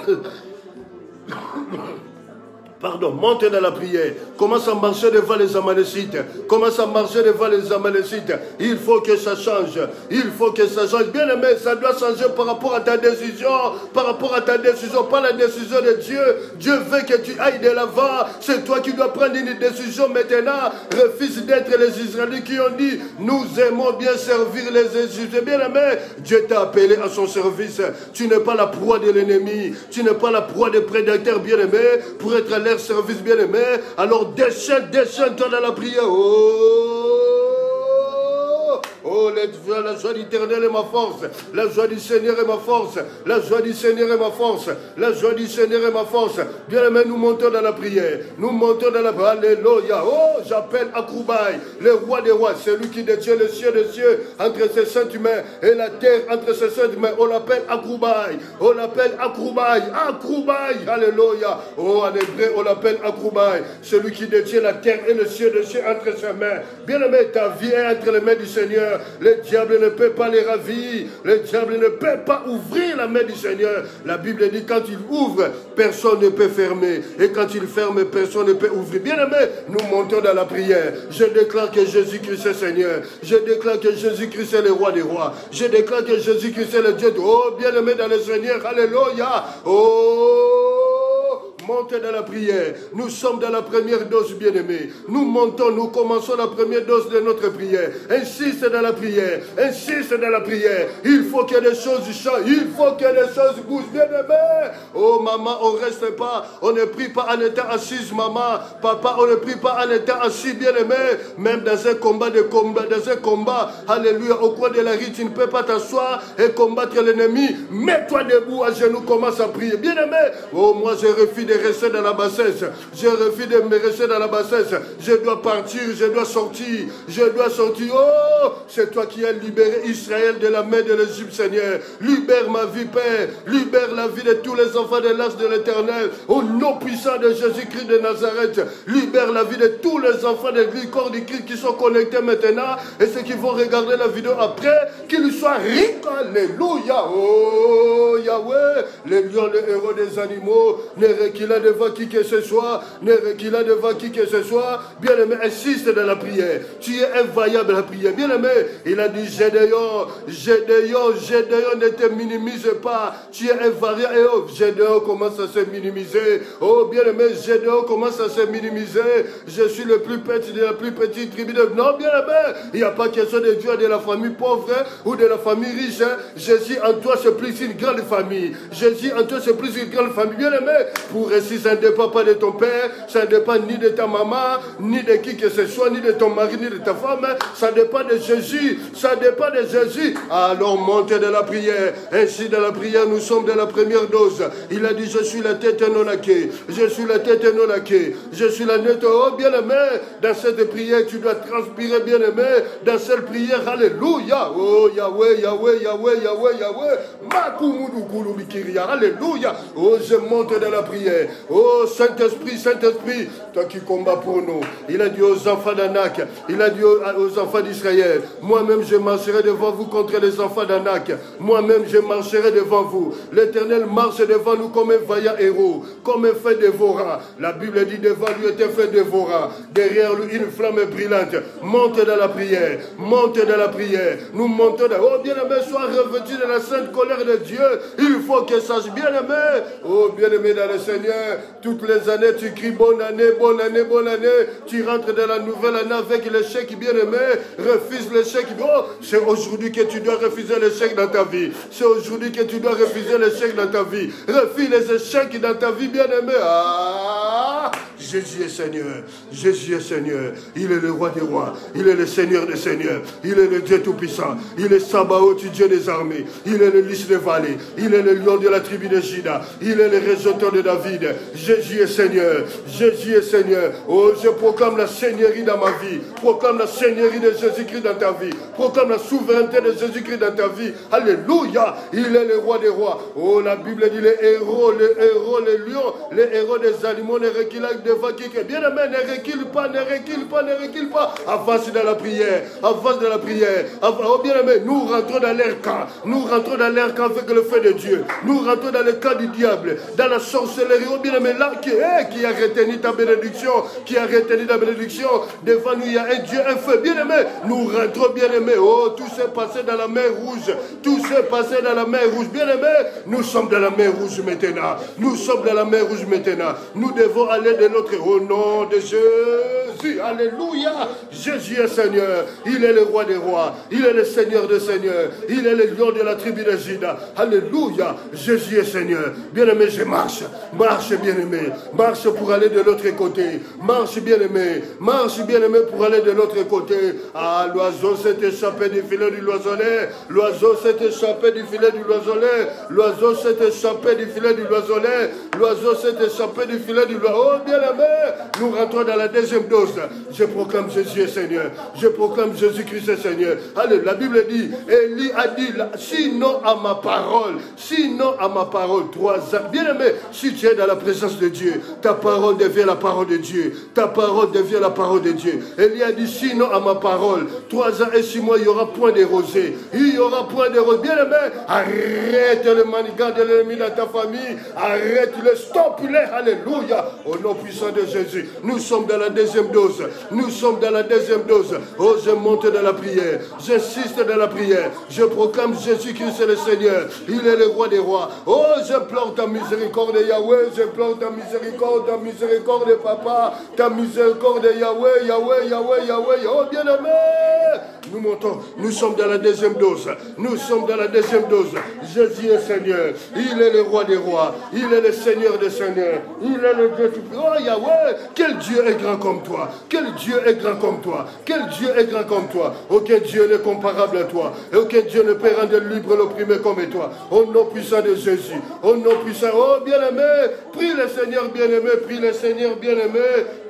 Pardon, monte dans la prière. Commence à marcher devant les Amalécites. Commence à marcher devant les Amalécites. Il faut que ça change. Il faut que ça change. Bien aimé, ça doit changer par rapport à ta décision. Par rapport à ta décision, pas la décision de Dieu. Dieu veut que tu ailles de l'avant. C'est toi qui dois prendre une décision maintenant. Refuse d'être les Israélites qui ont dit, nous aimons bien servir les Égyptiens. Bien aimé, Dieu t'a appelé à son service. Tu n'es pas la proie de l'ennemi. Tu n'es pas la proie des prédateurs, bien aimé, pour être à leur service, bien-aimé. Alors déchaîne-toi dans la prière. Oh, la joie d'Éternel est ma force. La joie du Seigneur est ma force. La joie du Seigneur est ma force. La joie du Seigneur est ma force. Bien-aimé, nous montons dans la prière. Nous montons dans la prière. Alléluia. Oh, j'appelle Akroubaï, le roi des rois, celui qui détient les cieux des cieux entre ses saints humains et la terre entre ses saints humains. On l'appelle Akroubaï. On l'appelle Akroubaï. Akroubaï. Alléluia. Oh, en hébreu, on l'appelle Akroubaï, celui qui détient la terre et le ciel des cieux entre ses mains. Bien-aimé, ta vie est entre les mains du Seigneur. Le diable ne peut pas les ravir. Le diable ne peut pas ouvrir la main du Seigneur. La Bible dit quand il ouvre, personne ne peut fermer. Et quand il ferme, personne ne peut ouvrir. Bien-aimé, nous montons dans la prière. Je déclare que Jésus-Christ est Seigneur. Je déclare que Jésus-Christ est le roi des rois. Je déclare que Jésus-Christ est le Dieu. Oh, bien-aimé dans le Seigneur. Alléluia. Oh, montez dans la prière. Nous sommes dans la première dose, bien-aimés. Nous montons, nous commençons la première dose de notre prière. Insiste dans la prière. Insiste dans la prière. Il faut que les choses changent. Il faut que les choses bougent, bien-aimés. Oh, maman, on ne reste pas. On ne prie pas en étant assise, maman. Papa, on ne prie pas en étant assis, bien-aimé. Même dans un combat dans un combat, alléluia, au coin de la rue, tu ne peux pas t'asseoir et combattre l'ennemi. Mets-toi debout, à genoux, commence à prier. Bien-aimé, oh, moi, je refuse de rester dans la bassesse. Je refuse de me rester dans la bassesse. Je dois partir, je dois sortir. Je dois sortir. Oh, c'est toi qui as libéré Israël de la main de l'Égypte, Seigneur. Libère ma vie, Père. Libère la vie de tous les enfants de l'Arche de l'Éternel. Au nom puissant de Jésus-Christ de Nazareth. Libère la vie de tous les enfants de corps du Christ qui sont connectés maintenant et ceux qui vont regarder la vidéo après, qu'ils soient riches. Alléluia. Oh, Yahweh, les lions, les héros des animaux, ne reculent devant qui que ce soit, ne recule devant qui que ce soit. Bien-aimé, insiste dans la prière. Tu es invaillable dans la prière. Bien-aimé, il a dit Gédéon, ne te minimise pas. Tu es invariable. Et oh, Gédéon commence à se minimiser. Oh, bien-aimé, Gédéon commence à se minimiser. Je suis le plus petit de la plus petite tribu de... Non, bien-aimé, il n'y a pas question de Dieu de la famille pauvre ou de la famille riche. Jésus en toi, c'est plus une grande famille. Jésus en toi, c'est plus une grande famille. Bien-aimé, pour réussir, ça ne dépend pas de ton père, ça ne dépend ni de ta maman, ni de qui que ce soit, ni de ton mari, ni de ta femme. Ça dépend de Jésus. Ça dépend de Jésus. Alors, montez de la prière. Ainsi, dans la prière, nous sommes dans la première dose. Il a dit, je suis la tête non laquée. Je suis la tête non laquée. Je suis la tête. Oh, bien-aimé, dans cette prière, tu dois transpirer, bien-aimé. Dans cette prière, alléluia. Oh, Yahweh, Yahweh, Yahweh, Yahweh, Yahweh. Alléluia. Oh, je monte dans la prière. Oh, Saint-Esprit, Saint-Esprit, toi qui combats pour nous. Il a dit aux enfants d'Anak, il a dit aux enfants d'Israël, moi-même je marcherai devant vous contre les enfants d'Anak. Moi-même je marcherai devant vous. L'Éternel marche devant nous comme un vaillant héros, comme un feu dévorant. La Bible dit devant lui était un feu dévorant. Derrière lui une flamme brillante. Monte dans la prière. Monte dans la prière. Nous montons dans... Oh, bien-aimé, sois revêtu de la sainte colère de Dieu. Il faut que sache, bien-aimé. Oh, bien-aimé dans le Seigneur. Toutes les années, tu cries bonne année, bonne année, bonne année. Tu rentres dans la nouvelle année avec l'échec, bien-aimé. Refuse l'échec. Oh, c'est aujourd'hui que tu dois refuser l'échec dans ta vie. C'est aujourd'hui que tu dois refuser l'échec dans ta vie. Refuse les échecs dans ta vie, bien-aimé. Ah, Jésus est Seigneur. Jésus est Seigneur. Il est le roi des rois. Il est le Seigneur des seigneurs. Il est le Dieu tout-puissant. Il est Sabaoth, Dieu des armées. Il est le lys des vallées. Il est le lion de la tribu de Juda. Il est le résurrecteur de David. Jésus est Seigneur. Jésus est Seigneur. Oh, je proclame la seigneurie dans ma vie. Proclame la seigneurie de Jésus-Christ dans ta vie. Proclame la souveraineté de Jésus-Christ dans ta vie. Alléluia. Il est le roi des rois. Oh, la Bible dit les héros, les lions, les héros des animaux ne reculent devant qui que. Bien aimé, ne recule pas, ne recule pas, ne recule pas. Avance dans la prière. Avance dans la prière. Oh, bien aimé, nous rentrons dans l'air camp. Nous rentrons dans l'air camp avec le feu de Dieu. Nous rentrons dans le camp du diable. Dans la sorcellerie. Oh, bien aimé, là, qui a retenu ta bénédiction. Qui a retenu ta bénédiction. Devant nous, il y a un Dieu, un feu. Bien aimé, nous rentrons, bien aimé. Oh, tout s'est passé dans la mer rouge. Tout s'est passé dans la mer rouge. Bien aimé, nous sommes dans la mer rouge maintenant. Nous sommes dans la mer rouge maintenant. Nous devons aller de notre au nom de Jésus. Jésus. Alléluia. Jésus est Seigneur. Il est le roi des rois. Il est le Seigneur des seigneurs. Il est le lion de la tribu de Juda. Alléluia. Jésus est Seigneur. Bien-aimé, je marche. Marche, bien-aimé. Marche pour aller de l'autre côté. Marche, bien-aimé. Marche, bien-aimé, pour aller de l'autre côté. Ah, l'oiseau s'est échappé du filet du loiselet. L'oiseau s'est échappé du filet du loiselet. L'oiseau s'est échappé du filet du loiselet. L'oiseau s'est échappé du filet du loiselet. Oh, bien-aimé, nous rentrons dans la deuxième dose. Je proclame Jésus est Seigneur. Je proclame Jésus-Christ est Seigneur. Allez, la Bible dit, Élie a dit, sinon à ma parole, trois ans. Bien-aimé, si tu es dans la présence de Dieu, ta parole devient la parole de Dieu. Ta parole devient la parole de Dieu. Élie a dit, sinon à ma parole, 3 ans et 6 mois, il n'y aura point de rosée. Il y aura point de rosée. Bien-aimé, arrête le manigant de l'ennemi dans ta famille. Arrête-le, stop-le. Alléluia. Au nom puissant de Jésus. Nous sommes dans la deuxième dose. Nous sommes dans la deuxième dose. Oh, je monte dans la prière. J'insiste dans la prière. Je proclame Jésus-Christ est le Seigneur. Il est le roi des rois. Oh, j'implore ta miséricorde, Yahweh. J'implore ta miséricorde, Papa. Ta miséricorde, Yahweh, Yahweh, Yahweh, Yahweh. Oh, bien-aimé. Nous montons. Nous sommes dans la deuxième dose. Nous sommes dans la deuxième dose. Jésus est Seigneur. Il est le roi des rois. Il est le Seigneur des seigneurs. Il est le Dieu tout-puissant. Oh, Yahweh. Quel Dieu est grand comme toi. Quel Dieu est grand comme toi. Quel Dieu est grand comme toi. Aucun Dieu n'est comparable à toi. Et aucun Dieu ne peut rendre libre l'opprimé comme toi. Au nom puissant de Jésus. Au nom puissant. Oh, bien-aimé. Prie le Seigneur bien-aimé. Prie le Seigneur bien-aimé.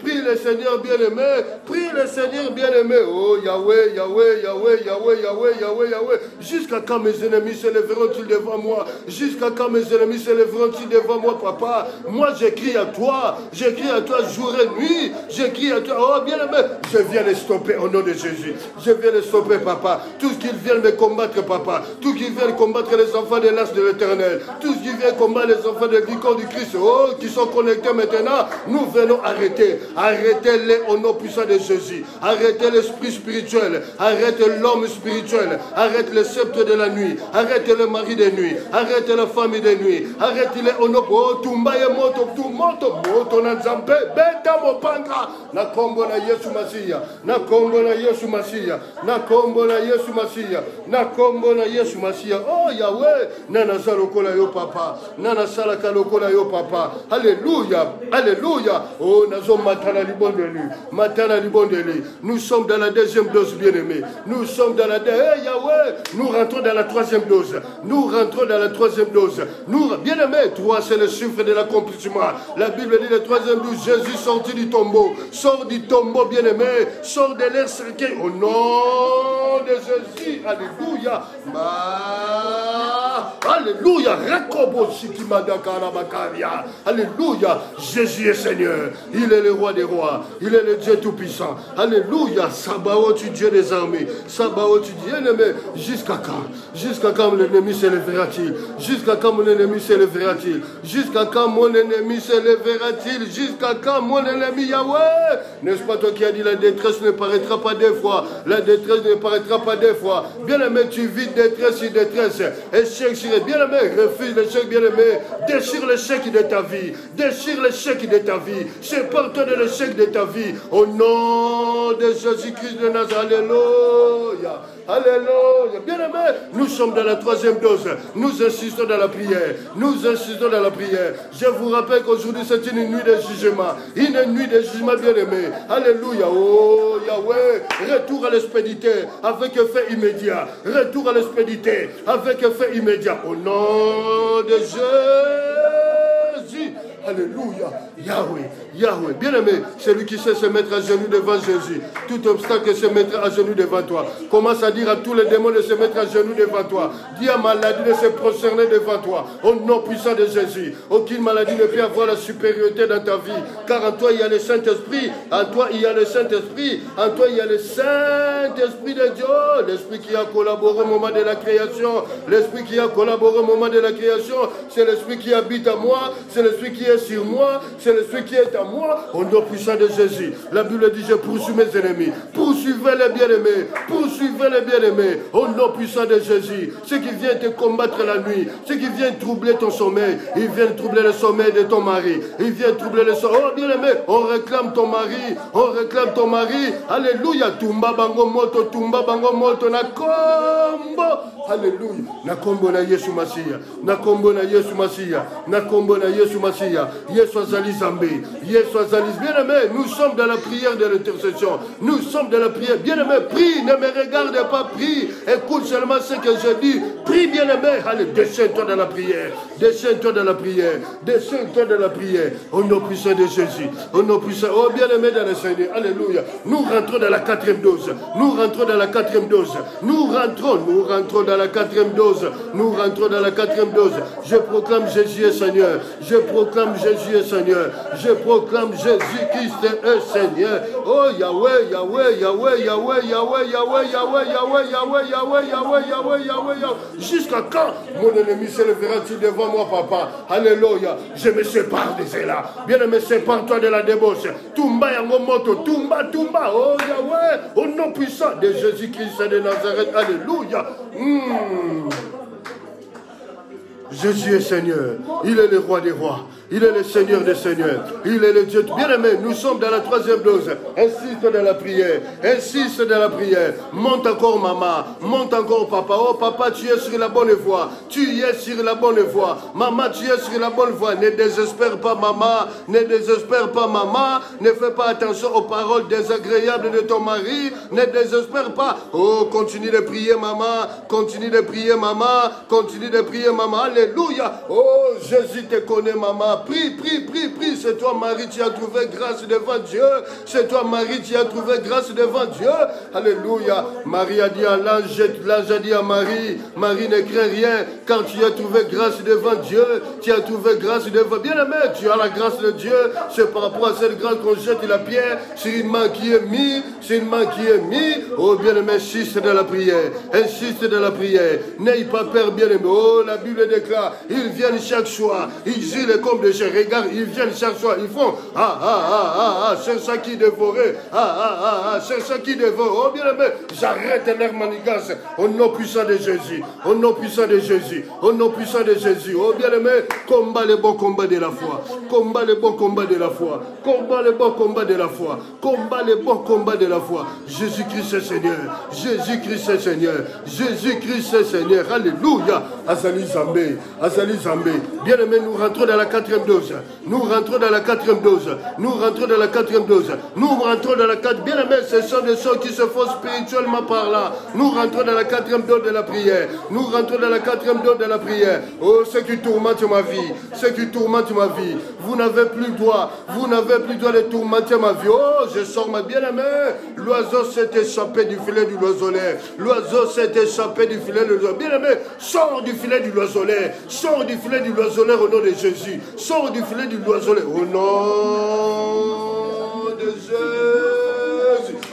Prie le Seigneur bien-aimé. Prie le Seigneur bien-aimé. Oh, Yahweh, Yahweh, Yahweh, Yahweh, Yahweh, Yahweh, Yahweh. Jusqu'à quand mes ennemis se lèveront-ils devant moi? Jusqu'à quand mes ennemis se lèveront-ils devant moi, Papa? Moi, j'écris à toi. J'écris à toi jour et nuit. J'écris à toi. Oh, bien-aimé. Je viens les stopper au nom de Jésus. Je viens les stopper, Papa. Tout ce qu'ils viennent me combattre, Papa. Tout ce qui viennent combattre les enfants de l'âge de l'Éternel. Tout ce qui vient combattre les enfants du corps du Christ. Oh, qui sont connectés maintenant. Nous venons arrêter. Arrêtez-les au nom puissant de Jésus. Arrêtez l'esprit spirituel. Arrête l'homme spirituel. Arrête le sceptre de la nuit. Arrête le mari de nuit. Arrête la famille de nuit. Arrête-les au nom. Oh, tumbaye moto. Moto na nzambe. Beta mopanga. Na kombo na Yesu Masiya. Na kombo na Yesu Masiya. Na kombo na Yesu Masiya. Na kombo na Yesu Masiya. Oh, Yahweh. Nana salokola yo papa. Nana salaka lokola yo papa. Alléluia. Alléluia. Oh, nazo matana libondeli. Matana libondeli. Nous sommes dans la deuxième dose, bien-aimés. Nous sommes dans la deuxième. Hey, Yahweh. Nous rentrons dans la troisième dose. Nous rentrons dans la troisième dose. Nous, bien-aimés, 3, c'est le chiffre de l'accomplissement. La Bible dit le troisième dose. Jésus sortit du tombeau. Sort du tombeau, bien-aimé. Sort de l'air cerqué. Au nom de Jésus. Alléluia. Alléluia. Alléluia. Jésus est Seigneur. Il est le roi des rois. Il est le Dieu tout-puissant. Alléluia. Sabaoth, tu Dieu des armées. Sabaoth, tu Dieu aimé. Jusqu'à quand? Jusqu'à quand l'ennemi s'élèvera-t-il? Jusqu'à quand mon ennemi s'élèvera-t-il? Jusqu'à quand mon ennemi s'élèvera-t-il? Jusqu'à quand mon ennemi Yahweh? N'est-ce pas toi qui as dit la détresse ne paraîtra pas 2 fois? La détresse ne paraîtra pas 2 fois. Bien-aimé, tu vis détresse sur détresse. Échec sur bien-aimé, refuse l'échec, bien-aimé. Déchire l'échec de ta vie. Déchire l'échec de ta vie. Sépare-toi de l'échec de ta vie. Au nom de Jésus-Christ de Nazareth. Alléluia. Alléluia. Bien-aimé, nous sommes dans la troisième dose. Nous insistons dans la prière. Nous insistons dans la prière. Je vous rappelle qu'aujourd'hui, c'est une nuit de jugement. Une nuit de jugement, bien-aimé. Alléluia. Oh, Yahweh. Retour à l'expédité avec effet immédiat. Retour à l'expédité avec effet immédiat. Au nom de Jésus. Alléluia. Yahweh, Yahweh. Bien-aimé, celui qui sait se mettre à genoux devant Jésus. Tout obstacle se mettre à genoux devant toi. Commence à dire à tous les démons de se mettre à genoux devant toi. Dis à maladie de se prosterner devant toi. Au nom puissant de Jésus. Aucune maladie ne peut avoir la supériorité dans ta vie. Car en toi, il y a le Saint-Esprit. En toi, il y a le Saint-Esprit. En toi, il y a le Saint-Esprit de Dieu. L'Esprit qui a collaboré au moment de la création. L'Esprit qui a collaboré au moment de la création. C'est l'Esprit qui habite à moi. C'est l'Esprit qui est sur moi. C'est l'Esprit qui est à moi. Au nom puissant de Jésus. La Bible dit, je poursuis mes ennemis. Poursuis Poursuivez les bien-aimés. Poursuivez les bien-aimés. Au nom puissant de Jésus. Ceux qui viennent te combattre la nuit. Ceux qui viennent troubler ton sommeil. Ils viennent troubler le sommeil de ton mari. Ils viennent troubler le sommeil. Oh bien-aimé, on réclame ton mari. On réclame ton mari. Alléluia. Tumba bango moto na kombo. Alléluia. Na kombo na Yesu Masiya. Na kombo na Yesu Masiya. Na kombo na Yesu Masiya. Yesu azali Zambé. Yesu azali. Bien-aimé, nous sommes dans la prière de l'intercession. Nous sommes dans la prière. Bien-aimé, prie, ne me regarde pas, prie. Écoute seulement ce que je dis. Prie, bien-aimé. Allez, descends-toi dans la prière. Descends-toi dans la prière. Descends-toi dans la prière. Au nom puissant de Jésus. Au nom puissant. Oh, bien-aimé dans le Seigneur. Alléluia. Nous rentrons dans la 4e dose. Nous rentrons dans la 4e dose. Nous rentrons dans la 4e dose. Nous rentrons dans la 4e dose. Je proclame Jésus est Seigneur. Je proclame Jésus est Seigneur. Je proclame Jésus-Christ est Seigneur. Oh Yahweh, Yahweh, Yahweh, Yahweh, Yahweh, Yahweh, Yahweh, Yahweh, Yahweh, Yahweh, Yahweh, Yahweh, Yahweh. Jusqu'à quand mon ennemi s'élèvera-t-il devant moi, papa? Alléluia. Je me sépare de cela. Bien-aimé, sépare-toi de la débauche. Tumba yangomoto, tumba, tumba. Oh Yahweh, au nom puissant de Jésus-Christ de Nazareth. Alléluia. Jésus est Seigneur. Il est le roi des rois. Il est le Seigneur des seigneurs. Il est le Dieu. Bien-aimé, nous sommes dans la 3e dose. Insiste dans la prière. Insiste dans la prière. Monte encore maman. Monte encore papa. Oh papa, tu es sur la bonne voie. Tu es sur la bonne voie. Maman, tu es sur la bonne voie. Ne désespère pas maman. Ne désespère pas maman. Ne fais pas attention aux paroles désagréables de ton mari. Ne désespère pas. Oh, continue de prier maman. Continue de prier maman. Continue de prier maman. Alléluia. Oh, Jésus te connaît maman. Prie, prie, prie, prie. C'est toi, Marie, tu as trouvé grâce devant Dieu. C'est toi, Marie, tu as trouvé grâce devant Dieu. Alléluia. Marie a dit à l'ange, l'ange a dit à Marie, Marie ne craint rien, quand tu as trouvé grâce devant Dieu, tu as trouvé grâce devant... Bien-aimé, tu as la grâce de Dieu. C'est par rapport à cette grâce qu'on jette la pierre sur une main qui est mise, sur une main qui est mise. Oh, bien-aimé, insiste dans la prière. Insiste dans la prière. N'aie pas peur, bien-aimé. Oh, la Bible déclare, ils viennent chaque soir. Ils gilent comme des chiens. Regarde, ils viennent chaque soir. Ils font, c'est ça qui dévorait. C'est ça qui dévore. Oh, bien-aimé, j'arrête leur manigance. Au nom puissant de Jésus. Au nom puissant de Jésus. Au nom puissant de Jésus. Oh, bien-aimé, combat le bon combat de la foi. Combat le bon combat de la foi. Combat le bon combat de la foi. Combat le bon combat de la foi. Jésus-Christ est Seigneur. Jésus-Christ est Seigneur. Jésus-Christ est Seigneur. Alléluia. Azali Zambé. Azali Zambé. Bien-aimé, nous rentrons dans la 4e dose. Nous rentrons dans la 4e dose. Nous rentrons dans la 4e dose. Nous rentrons dans la 4e. Bien-aimé, ce sont des choses qui se font spirituellement par là. Nous rentrons dans la 4e dose de la prière. Nous rentrons dans la 4e dose de la prière. Oh, ce qui tourmente ma vie. Ce qui tourmente ma vie. Vous n'avez plus droit. Vous n'avez plus droit de tourmenter ma vie. Oh, je sors ma bien-aimé. L'oiseau s'est échappé du filet du oiseleur. L'oiseau s'est échappé du filet de l'oiseleur. Bien-aimé, sors du filet du oiseleur. Sors du filet du oiseleur au nom de Jésus. Sors du filet du oiseleur au nom de Jésus.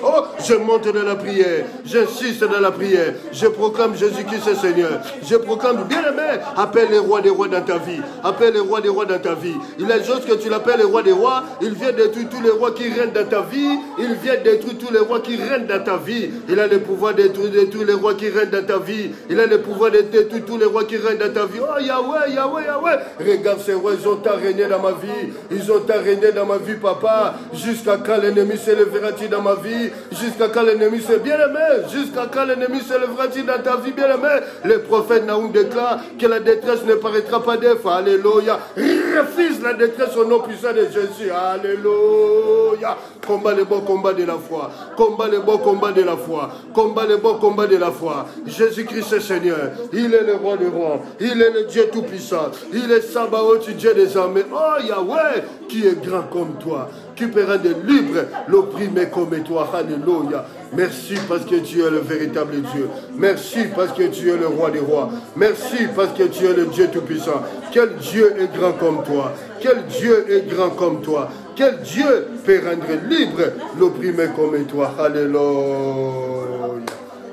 Oh, je monte dans la prière. J'insiste dans la prière. Je proclame Jésus-Christ est Seigneur. Je proclame, bien-aimé, appelle les rois des rois dans ta vie. Appelle les rois des rois dans ta vie. Il est juste que tu l'appelles les rois des rois. Il vient détruire tous les rois qui règnent dans ta vie. Il vient détruire tous les rois qui règnent dans ta vie. Il a le pouvoir de détruire les rois qui règnent dans ta vie. Il a le pouvoir de détruire tous les rois qui règnent dans ta vie. Oh, Yahweh, Yahweh, Yahweh. Regarde ces rois, ils ont régné dans ma vie. Ils ont régné dans ma vie, papa. Jusqu'à quand l'ennemi s'élèvera-t-il dans ma vie? Jusqu'à quand l'ennemi s'est bien-aimé? Jusqu'à quand l'ennemi s'élèvera-t-il dans ta vie, bien-aimé? Le prophète Naoum déclare que la détresse ne paraîtra pas des fois. Alléluia. Refuse la détresse au nom puissant de Jésus. Alléluia. Combat le bon combat de la foi. Combat le bon combat de la foi. Combat le bon combat de la foi. Jésus-Christ est Seigneur. Il est le roi des rois. Il est le Dieu tout-puissant. Il est Sabaoth, Dieu des armées. Oh Yahweh, qui est grand comme toi, qui peut rendre libre l'opprimé comme toi. Alléluia. Merci parce que tu es le véritable Dieu. Merci parce que tu es le roi des rois. Merci parce que tu es le Dieu tout-puissant. Quel Dieu est grand comme toi? Quel Dieu est grand comme toi? Quel Dieu peut rendre libre l'opprimé comme toi? Alléluia.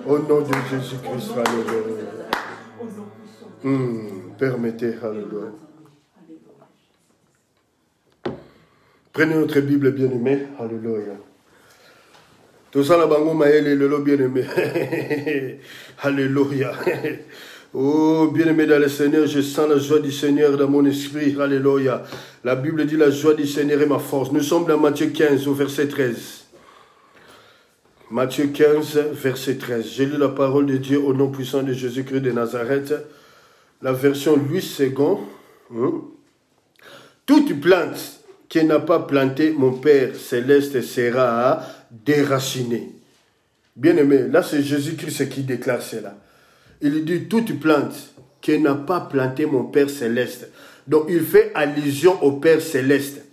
Au nom de Jésus-Christ. Alléluia. Permettez. Alléluia. Prenez notre Bible bien-aimée. Alléluia. Tout ça, la bango maël, le bien-aimé. Alléluia. Oh, bien-aimé dans le Seigneur, je sens la joie du Seigneur dans mon esprit. Alléluia. La Bible dit la joie du Seigneur est ma force. Nous sommes dans Matthieu 15, au verset 13. Matthieu 15, verset 13. J'ai lu la parole de Dieu au nom puissant de Jésus-Christ de Nazareth. La version Louis II. Toute plante qui n'a pas planté mon Père céleste sera déracinée. Bien-aimé, là c'est Jésus-Christ qui déclare cela. Il dit toute plante qui n'a pas planté mon Père céleste. Donc il fait allusion au Père céleste.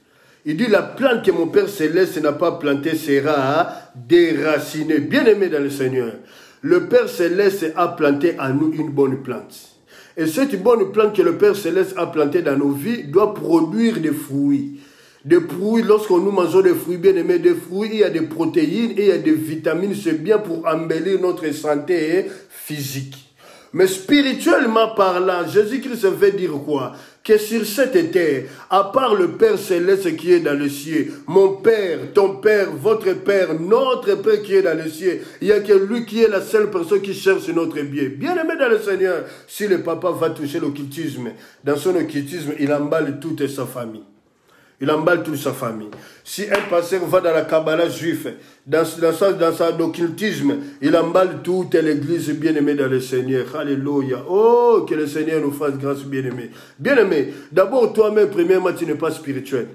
Il dit la plante que mon Père céleste n'a pas plantée sera déracinée. Bien-aimé dans le Seigneur, le Père céleste a planté en nous une bonne plante. Et cette bonne plante que le Père céleste a plantée dans nos vies doit produire des fruits. Des fruits, lorsqu'on nous mangeons des fruits, bien aimés, des fruits, il y a des protéines et il y a des vitamines. C'est bien pour embellir notre santé physique. Mais spirituellement parlant, Jésus-Christ veut dire quoi? Que sur cette terre, à part le Père céleste qui est dans le ciel, mon Père, ton Père, votre Père, notre Père qui est dans le ciel, il n'y a que lui qui est la seule personne qui cherche notre bien. Bien-aimé dans le Seigneur, si le papa va toucher l'occultisme, dans son occultisme, il emballe toute sa famille. Il emballe toute sa famille. Si un pasteur va dans la Kabbalah juive, dans son occultisme, il emballe toute l'église bien-aimée dans le Seigneur. Alléluia. Oh, que le Seigneur nous fasse grâce, bien-aimé. Bien-aimé, d'abord toi-même, premièrement, tu n'es pas spirituel.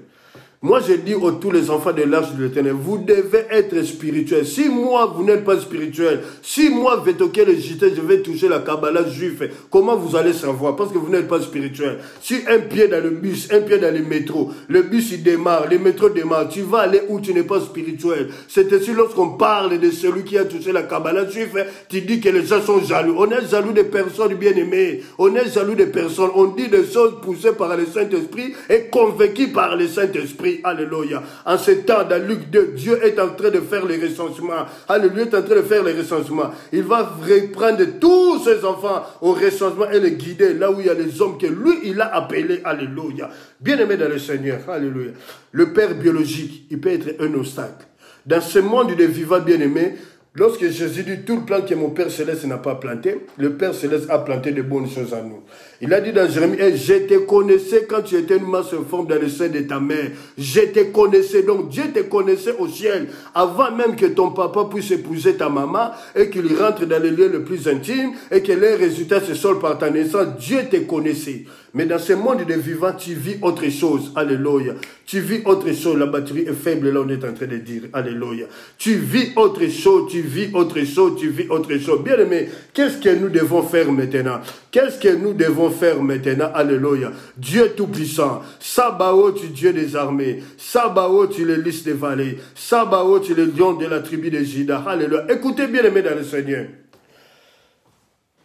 Moi, je dis à tous les enfants de l'Arche de l'Éternel, vous devez être spirituel. Si moi, vous n'êtes pas spirituel, si moi, je vais toquer le JT, je vais toucher la Kabbalah juive, comment vous allez savoir? Parce que vous n'êtes pas spirituel. Si un pied dans le bus, un pied dans le métro, le bus il démarre, le métro démarre, tu vas aller où tu n'es pas spirituel. C'est ainsi lorsqu'on parle de celui qui a touché la Kabbalah juive, tu dis que les gens sont jaloux. On est jaloux des personnes bien-aimées. On est jaloux des personnes. On dit des choses poussées par le Saint-Esprit et convaincues par le Saint-Esprit. Alléluia. En ce temps, dans Luc 2, Dieu est en train de faire les recensements. Alléluia, est en train de faire les recensements. Il va reprendre tous ses enfants au recensement et les guider là où il y a les hommes que lui, il a appelés. Alléluia. Bien-aimé dans le Seigneur. Alléluia. Le Père biologique, il peut être un obstacle. Dans ce monde de vivants bien-aimés, lorsque Jésus dit tout le plan que mon Père Céleste n'a pas planté, le Père Céleste a planté de bonnes choses en nous. Il a dit dans Jérémie, je te connaissais quand tu étais une masse forme dans le sein de ta mère. Je te connaissais. Donc Dieu te connaissait au ciel avant même que ton papa puisse épouser ta maman et qu'il rentre dans les lieux les plus intimes et que les résultats se soldent par ta naissance. Dieu te connaissait. Mais dans ce monde de vivants, tu vis autre chose. Alléluia. Tu vis autre chose. La batterie est faible, là on est en train de dire. Alléluia. Tu vis autre chose, tu vis autre chose, tu vis autre chose. Bien aimé, qu'est-ce que nous devons faire maintenant? Qu'est-ce que nous devons faire maintenant? Alléluia. Dieu Tout-Puissant. Sabaoth, Dieu des armées. Sabaoth, tu le lys des vallées. Sabaoth, tu le lion de la tribu de Juda. Alléluia. Écoutez bien aimé dans le Seigneur.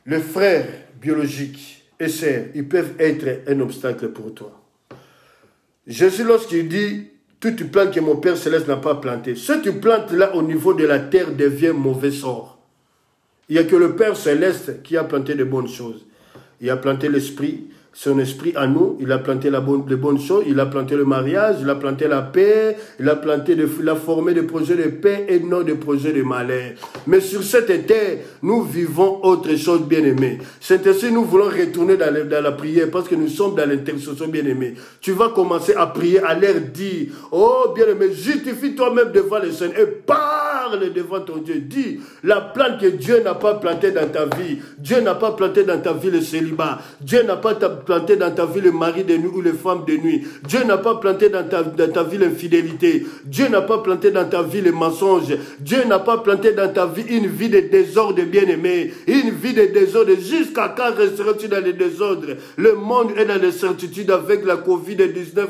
Les frères biologiques et sœurs, ils peuvent être un obstacle pour toi. Jésus, lorsqu'il dit, toute plante que mon Père Céleste n'a pas plantée, cette plante-là, au niveau de la terre, devient mauvais sort. Il n'y a que le Père Céleste qui a planté de bonnes choses. Il a planté l'esprit, son esprit à nous, il a planté les bonnes choses, il a planté le mariage, il a planté la paix, il a formé des projets de paix et non des projets de malheur. Mais sur cette terre, nous vivons autre chose, bien-aimé. C'est ainsi nous voulons retourner dans la prière parce que nous sommes dans l'intercession, bien-aimé. Tu vas commencer à prier, à leur dire, oh bien-aimé, justifie toi-même devant les Seigneur et parle devant ton Dieu. Dis, la plante que Dieu n'a pas plantée dans ta vie, Dieu n'a pas planté dans ta vie le célibat, Dieu n'a pas planté dans ta vie le mari de nuit ou les femmes de nuit. Dieu n'a pas planté dans ta vie l'infidélité. Dieu n'a pas planté dans ta vie les mensonges. Dieu n'a pas planté dans ta vie une vie de désordre, bien-aimé. Une vie de désordre. Jusqu'à quand resteras-tu dans le désordre? Le monde est dans l'incertitude avec la Covid-19,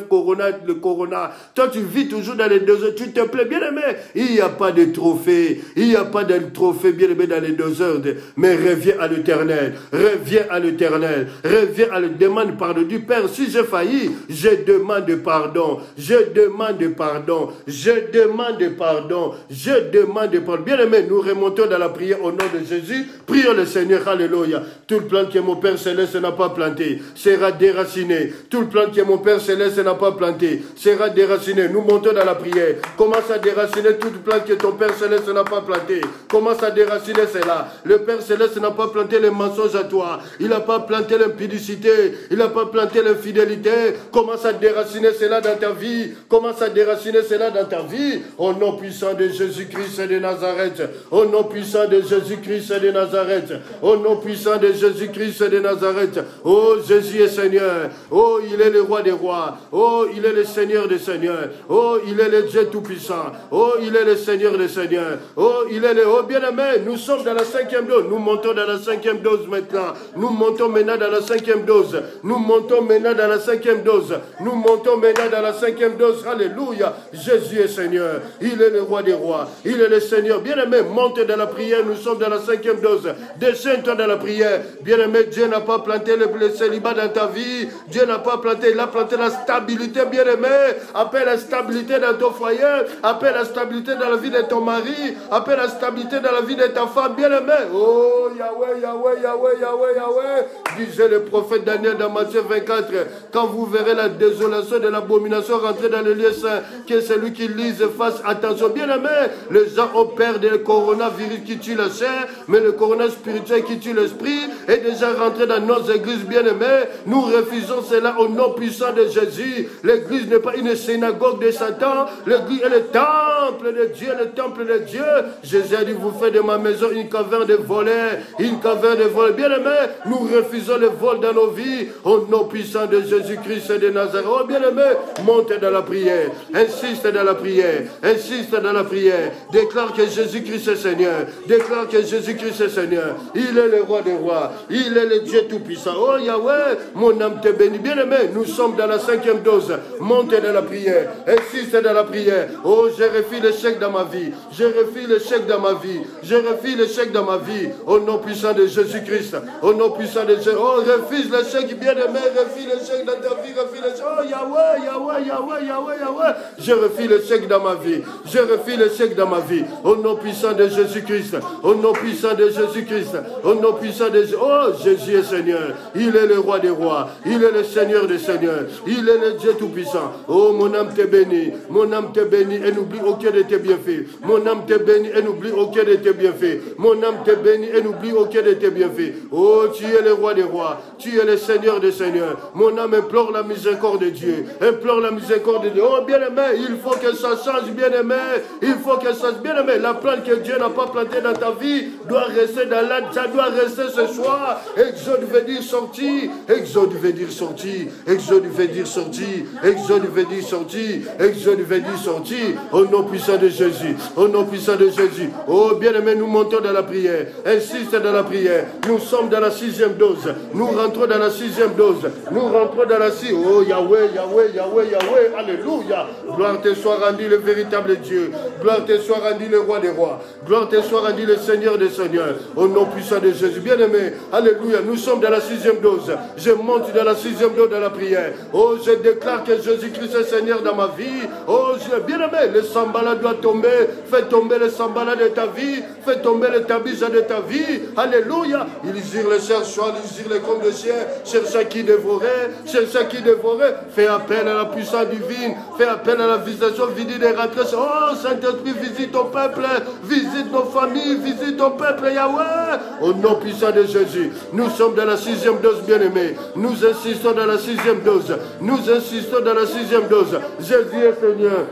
le corona. Toi, tu vis toujours dans le désordre. Tu te plais, bien-aimé. Il n'y a pas de trophée. Il n'y a pas de trophée, bien-aimé, dans le désordre. Mais reviens à l'Éternel. Reviens à l'Éternel. Reviens à l'Éternel. Demande pardon du Père. Si j'ai failli, je demande pardon. Je demande pardon. Je demande pardon. Je demande pardon. Bien-aimé, nous remontons dans la prière au nom de Jésus. Prions le Seigneur. Alléluia. Tout le plan que mon Père Céleste n'a pas planté sera déraciné. Tout le plan que mon Père Céleste n'a pas planté sera déraciné. Nous montons dans la prière. Commence à déraciner tout le plan que ton Père Céleste n'a pas planté. Commence à déraciner cela. Le Père Céleste n'a pas planté les mensonges à toi. Il n'a pas planté l'impudicité. Il n'a pas planté l'infidélité. Commence à déraciner cela dans ta vie. Commence à déraciner cela dans ta vie. Au nom puissant de Jésus-Christ de Nazareth. Au nom puissant de Jésus-Christ de Nazareth. Au nom puissant de Jésus-Christ de Nazareth. Oh, Jésus est Seigneur. Oh, il est le roi des rois. Oh, il est le Seigneur des seigneurs. Oh, il est le Dieu tout-puissant. Oh, il est le Seigneur des seigneurs. Oh, il est le... Oh, bien-aimé, nous sommes dans la 5e dose. Nous montons dans la 5e dose maintenant. Nous montons maintenant dans la 5e dose. Nous montons maintenant dans la 5e dose. Nous montons maintenant dans la 5e dose. Alléluia. Jésus est Seigneur. Il est le roi des rois. Il est le Seigneur. Bien-aimé, monte dans la prière. Nous sommes dans la 5e dose. Descends-toi dans la prière. Bien-aimé, Dieu n'a pas planté le célibat dans ta vie. Dieu n'a pas planté. Il a planté la stabilité, bien-aimé. Appelle la stabilité dans ton foyer. Appelle la stabilité dans la vie de ton mari. Appelle la stabilité dans la vie de ta femme, bien-aimé. Oh, Yahweh, Yahweh, Yahweh, Yahweh, Yahweh. Disait le prophète Daniel dans Matthieu 24. Quand vous verrez la désolation de l'abomination rentrer dans le lieu saint, que celui qui lise fasse attention. Bien-aimé, les gens ont peur du coronavirus qui tue la chair, mais le coronavirus spirituel qui tue l'esprit est déjà rentré dans nos églises, bien-aimés. Nous refusons cela au nom puissant de Jésus. L'église n'est pas une synagogue de Satan. L'église est le temple de Dieu, le temple de Dieu. Jésus a dit, vous faites de ma maison une caverne de voleurs, une caverne de voleurs. Bien-aimés, nous refusons le vol dans nos vies au nom puissant de Jésus-Christ de Nazareth. Oh, bien-aimés, monte dans la prière, insiste dans la prière, insiste dans la prière. Déclare que Jésus-Christ est Seigneur. Déclare que Jésus-Christ est Seigneur. Il est le roi des rois. Il est le Dieu tout-puissant. Oh Yahweh, mon âme te bénit. Bien-aimé, nous sommes dans la 5e dose. Monte dans la prière. Insiste dans la prière. Oh, je refuse l'échec dans ma vie. Je refuse l'échec dans ma vie. Je refuse l'échec dans ma vie. Au nom puissant de Jésus-Christ. Au nom puissant de Jésus. Oh, refuse l'échec, bien-aimé. Refuse l'échec dans ta vie. Refuse l'échec. Oh, Yahweh, Yahweh, Yahweh, Yahweh, Yahweh. Je refuse l'échec dans ma vie. Je refuse l'échec dans ma vie. Au nom puissant de Jésus-Christ. Au nom puissant de Jésus-Christ. Au nom puissant de Jésus. Oh, Jésus est Seigneur. Il est le roi des rois. Il est le Seigneur des seigneurs. Il est le Dieu tout-puissant. Oh, mon âme te bénit. Mon âme te bénit et n'oublie aucun de tes bienfaits. Mon âme te bénit et n'oublie aucun de tes bienfaits. Mon âme te bénit et n'oublie aucun de tes bienfaits. Oh, tu es le roi des rois. Tu es le Seigneur des seigneurs. Mon âme implore la miséricorde de Dieu. Implore la miséricorde de Dieu. Oh, bien-aimé, il faut que ça change, bien-aimé. Il faut que ça change, bien-aimé. La plante que Dieu n'a pas plantée dans ta vie doit rester dans l'âme. Ça doit rester ce soir. Exode veut dire sortir. Exode veut dire sortir. Exode veut dire sortir. Exode veut dire sortir. Exode veut dire sortir. Au nom puissant de Jésus. Au nom puissant de Jésus. Oh, bien-aimé, nous montons dans la prière. Insiste dans la prière. Nous sommes dans la 6e dose. Nous rentrons dans la 6e dose. Nous rentrons dans la 6e. Oh, Yahweh, Yahweh, Yahweh, Yahweh. Alléluia. Gloire te soit rendue le véritable Dieu. Gloire te soit rendue le roi des rois. Gloire te soit rendue le Seigneur des seigneurs. Au nom puissant de Jésus. Bien-aimé, alléluia. Nous sommes dans la 6e dose. Je monte dans la 6e dose de la prière. Oh, je déclare que Jésus-Christ est Seigneur dans ma vie. Oh, bien-aimé, le sambala doit tomber. Fais tomber le sambala de ta vie. Fais tomber le tabisa de ta vie. Alléluia. Ils irent le chercheurs, ils irent les comme de chiens. Cherche qui dévorer. Cherche qui dévorer. Fais appel à la puissance divine. Fais appel à la visitation divine des rentrées. Oh, Saint-Esprit, visite ton peuple. Visite nos familles. Visite ton peuple, Yahweh. Au nom puissant de Jésus. Nous sommes dans la 6e dose, bien-aimés. Nous insistons dans la 6e dose. Nous insistons dans la 6e dose. Jésus est Seigneur.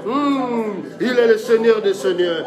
Il est le Seigneur des seigneurs.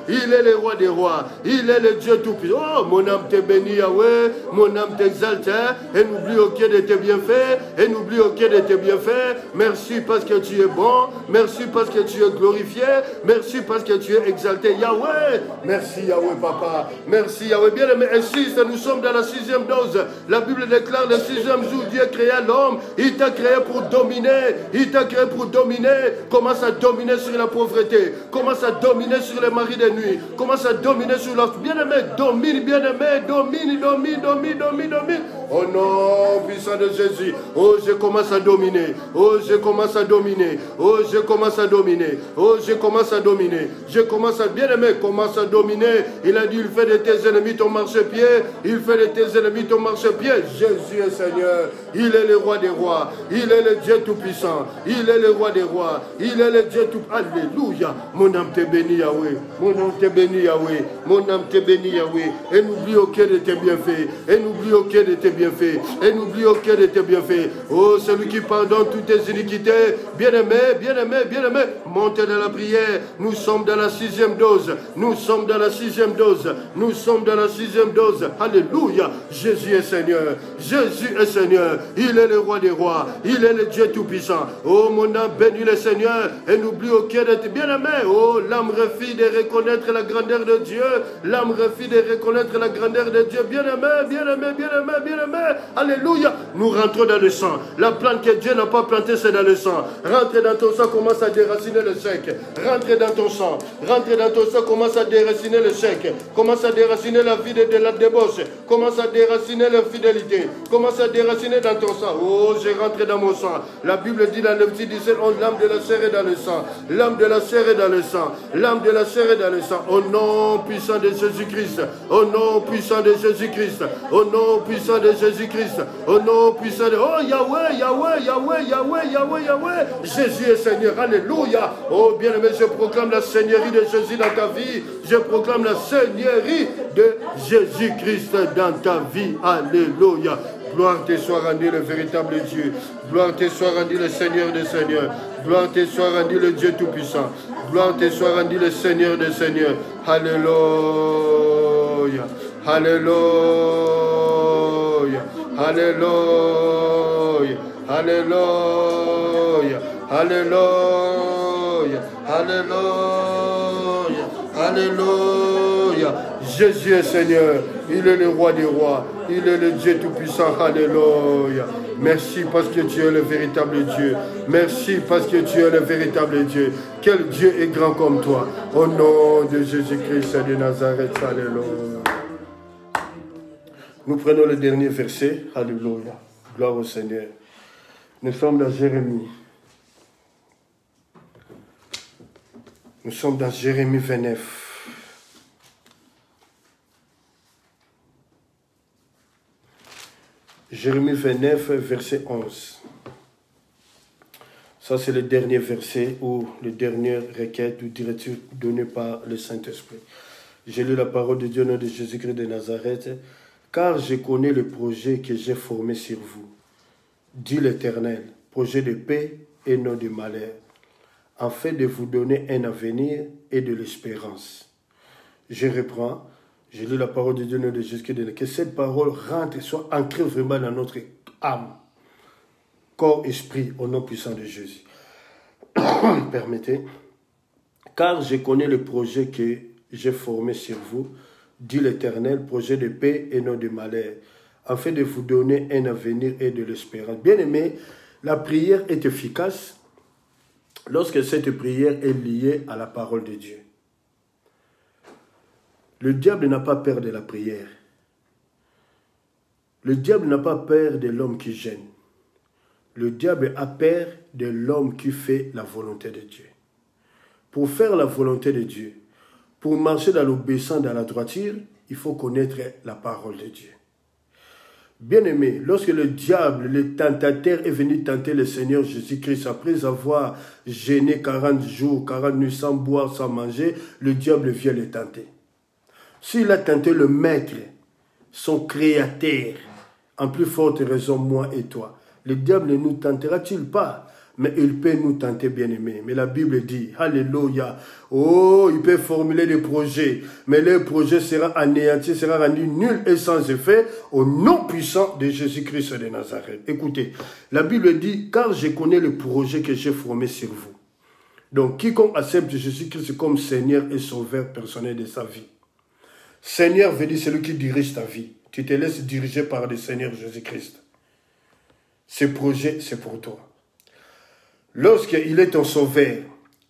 Il est le roi des rois. Il est le Dieu tout-puissant. Oh, mon âme te bénit, Yahweh. Mon âme t'exalte. Et n'oublie aucun de tes bienfaits. Et n'oublie aucun de tes bienfaits. Merci parce que tu es bon. Merci parce que tu es glorifié. Merci parce que tu es exalté, Yahweh. Merci, Yahweh, Papa. Merci, Yahweh. Bien-aimé, insiste. Nous sommes dans la 6e dose. La Bible déclare le 6e jour, Dieu créa l'homme. Il t'a créé pour dominer. Il t'a créé pour dominer. Commence à dominer sur la pauvreté. Commence à dominer sur les maris de nuit. Commence à dominer sur l'autre. Bien-aimé, domine, bien-aimé. Domine, domine, domine, domine, domine. Au nom puissant de Jésus. Oh, je commence à dominer. Oh, je commence à dominer. Oh, je commence à dominer. Oh, je commence à dominer. Je commence à, bien-aimé, commence à dominer. Il a dit, il fait de tes ennemis ton marchepied. Il fait de tes ennemis ton marchepied. Jésus est Seigneur. Il est le roi des rois. Il est le Dieu tout-puissant. Il est le roi des rois. Il est le Dieu tout... Alléluia. Mon âme te bénit, Yahweh. Mon âme te bénit, Yahweh. Mon âme te bénit, Yahweh. Et n'oublie aucun de tes bienfaits. Et n'oublie aucun de tes bienfaits. Et n'oublie aucun de tes bienfaits. Oh, celui qui pardonne toutes tes iniquités. Bien-aimé, bien-aimé, bien-aimé. Montez dans la prière. Nous sommes dans la 6e dose. Nous sommes dans la 6e dose. Nous sommes dans la 6e dose. Alléluia. Jésus est Seigneur. Jésus est Seigneur. Il est le roi des rois. Il est le Dieu tout-puissant. Oh, mon âme bénit le Seigneur. Et n'oublie aucun de tes bien-aimés. Oh, l'âme refuse de reconnaître la grandeur de Dieu. L'âme refuse de reconnaître la grandeur de Dieu. Bien-aimé, bien-aimé, bien-aimé, bien-aimé. Alléluia. Nous rentrons dans le sang. La plante que Dieu n'a pas plantée, c'est dans le sang. Rentre dans ton sang, commence à déraciner le sec. Rentre dans ton sang. Rentre dans ton sang, commence à déraciner le sec. Commence à déraciner la vie de la débauche. Commence à déraciner l'infidélité. Commence à déraciner dans ton sang. Oh, je rentre dans mon sang. La Bible dit dans le petit 17, l'âme de la chair est dans le sang. L'âme de la chair est dans le sang. L'âme de la chair est dans le sang. Au nom puissant de Jésus-Christ. Au nom puissant de Jésus-Christ. Au nom puissant de Jésus-Christ. Au nom puissant de... Oh, Yahweh, Yahweh, Yahweh, Yahweh, Yahweh, Yahweh. Jésus est Seigneur. Alléluia. Oh, bien-aimé, je proclame la seigneurie de Jésus dans ta vie. Je proclame la seigneurie de Jésus-Christ dans ta vie. Alléluia. Gloire te soit rendue le véritable Dieu. Gloire te soit rendue le Seigneur des Seigneurs. Gloire te soit rendue le Dieu Tout-Puissant. Gloire te soit rendue le Seigneur des Seigneurs. Alléluia. Alléluia. Alléluia. Alléluia. Alléluia. Alléluia. Alléluia. Jésus est Seigneur. Il est le roi des rois. Il est le Dieu Tout-Puissant. Alléluia. Merci parce que tu es le véritable Dieu. Merci parce que tu es le véritable Dieu. Quel Dieu est grand comme toi. Au nom de Jésus-Christ de Nazareth. Alléluia. Nous prenons le dernier verset. Alléluia. Gloire au Seigneur. Nous sommes dans Jérémie. Nous sommes dans Jérémie 29. Jérémie 29, verset 11. Ça, c'est le dernier verset ou le dernier requête ou directive donnée par le Saint-Esprit. J'ai lu la parole de Dieu au nom de Jésus-Christ de Nazareth. Car je connais le projet que j'ai formé sur vous, dit l'Éternel, projet de paix et non de malheur, afin de vous donner un avenir et de l'espérance. Je reprends. J'ai lu la parole de Dieu au nom de Jésus-Christ. Que cette parole rentre et soit ancrée vraiment dans notre âme, corps, esprit, au nom puissant de Jésus. Permettez. Car je connais le projet que j'ai formé sur vous, dit l'Éternel, projet de paix et non de malheur, afin de vous donner un avenir et de l'espérance. Bien-aimé, la prière est efficace lorsque cette prière est liée à la parole de Dieu. Le diable n'a pas peur de la prière. Le diable n'a pas peur de l'homme qui gêne. Le diable a peur de l'homme qui fait la volonté de Dieu. Pour faire la volonté de Dieu, pour marcher dans l'obéissance, dans la droiture, il faut connaître la parole de Dieu. Bien-aimé, lorsque le diable, le tentateur est venu tenter le Seigneur Jésus-Christ, après avoir gêné 40 jours, 40 nuits sans boire, sans manger, le diable vient le tenter. S'il a tenté le Maître, son Créateur, en plus forte raison, moi et toi, le diable ne nous tentera-t-il pas? Mais il peut nous tenter, bien-aimés. Mais la Bible dit, Alléluia, oh, il peut formuler des projets, mais le projet sera anéanti, sera rendu nul et sans effet au nom puissant de Jésus-Christ de Nazareth. Écoutez, la Bible dit, car je connais le projet que j'ai formé sur vous. Donc, quiconque accepte Jésus-Christ comme Seigneur et Sauveur personnel de sa vie. Seigneur veut dire celui qui dirige ta vie. Tu te laisses diriger par le Seigneur Jésus-Christ. Ce projet, c'est pour toi. Lorsqu'il est ton sauveur,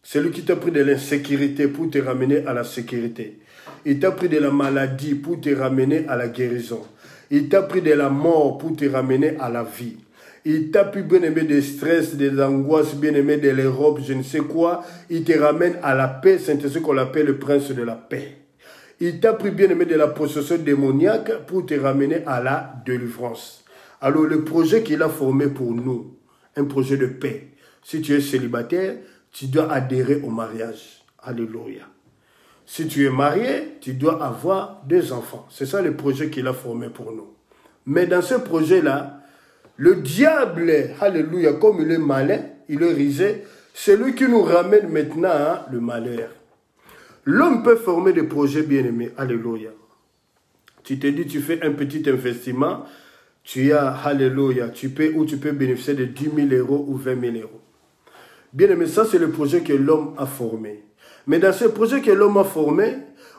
celui qui t'a pris de l'insécurité pour te ramener à la sécurité. Il t'a pris de la maladie pour te ramener à la guérison. Il t'a pris de la mort pour te ramener à la vie. Il t'a pris, bien-aimé, des stress, des angoisses, bien-aimé, de l'Europe, je ne sais quoi. Il te ramène à la paix, c'est ce qu'on appelle le prince de la paix. Il t'a pris, bien-aimé, de la possession démoniaque pour te ramener à la délivrance. Alors, le projet qu'il a formé pour nous, un projet de paix. Si tu es célibataire, tu dois adhérer au mariage. Alléluia. Si tu es marié, tu dois avoir 2 enfants. C'est ça le projet qu'il a formé pour nous. Mais dans ce projet-là, le diable, alléluia, comme il est malin, il est rusé, c'est lui qui nous ramène maintenant le malheur. L'homme peut former des projets bien-aimés, alléluia. Tu te dis, tu fais un petit investissement, tu as, alléluia, tu peux bénéficier de 10 000 € ou 20 000 €. Bien-aimé, ça c'est le projet que l'homme a formé. Mais dans ce projet que l'homme a formé,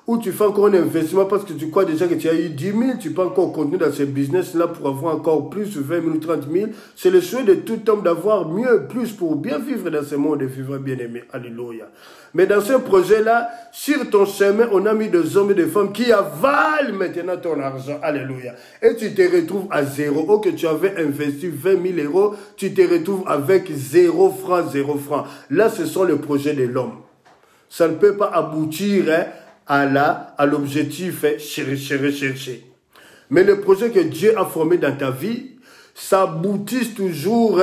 où tu fais encore un investissement parce que tu crois déjà que tu as eu 10 000, tu peux encore continuer dans ce business-là pour avoir encore plus, 20 000 ou 30 000. C'est le souhait de tout homme d'avoir mieux, plus pour bien vivre dans ce monde et vivre bien aimé. Alléluia. Mais dans ce projet-là, sur ton chemin, on a mis des hommes et des femmes qui avalent maintenant ton argent. Alléluia. Et tu te retrouves à zéro. Oh, que tu avais investi 20 000 €, tu te retrouves avec 0 francs, 0 francs. Là, ce sont les projets de l'homme. Ça ne peut pas aboutir à l'objectif chercher. Mais le projet que Dieu a formé dans ta vie, ça aboutit toujours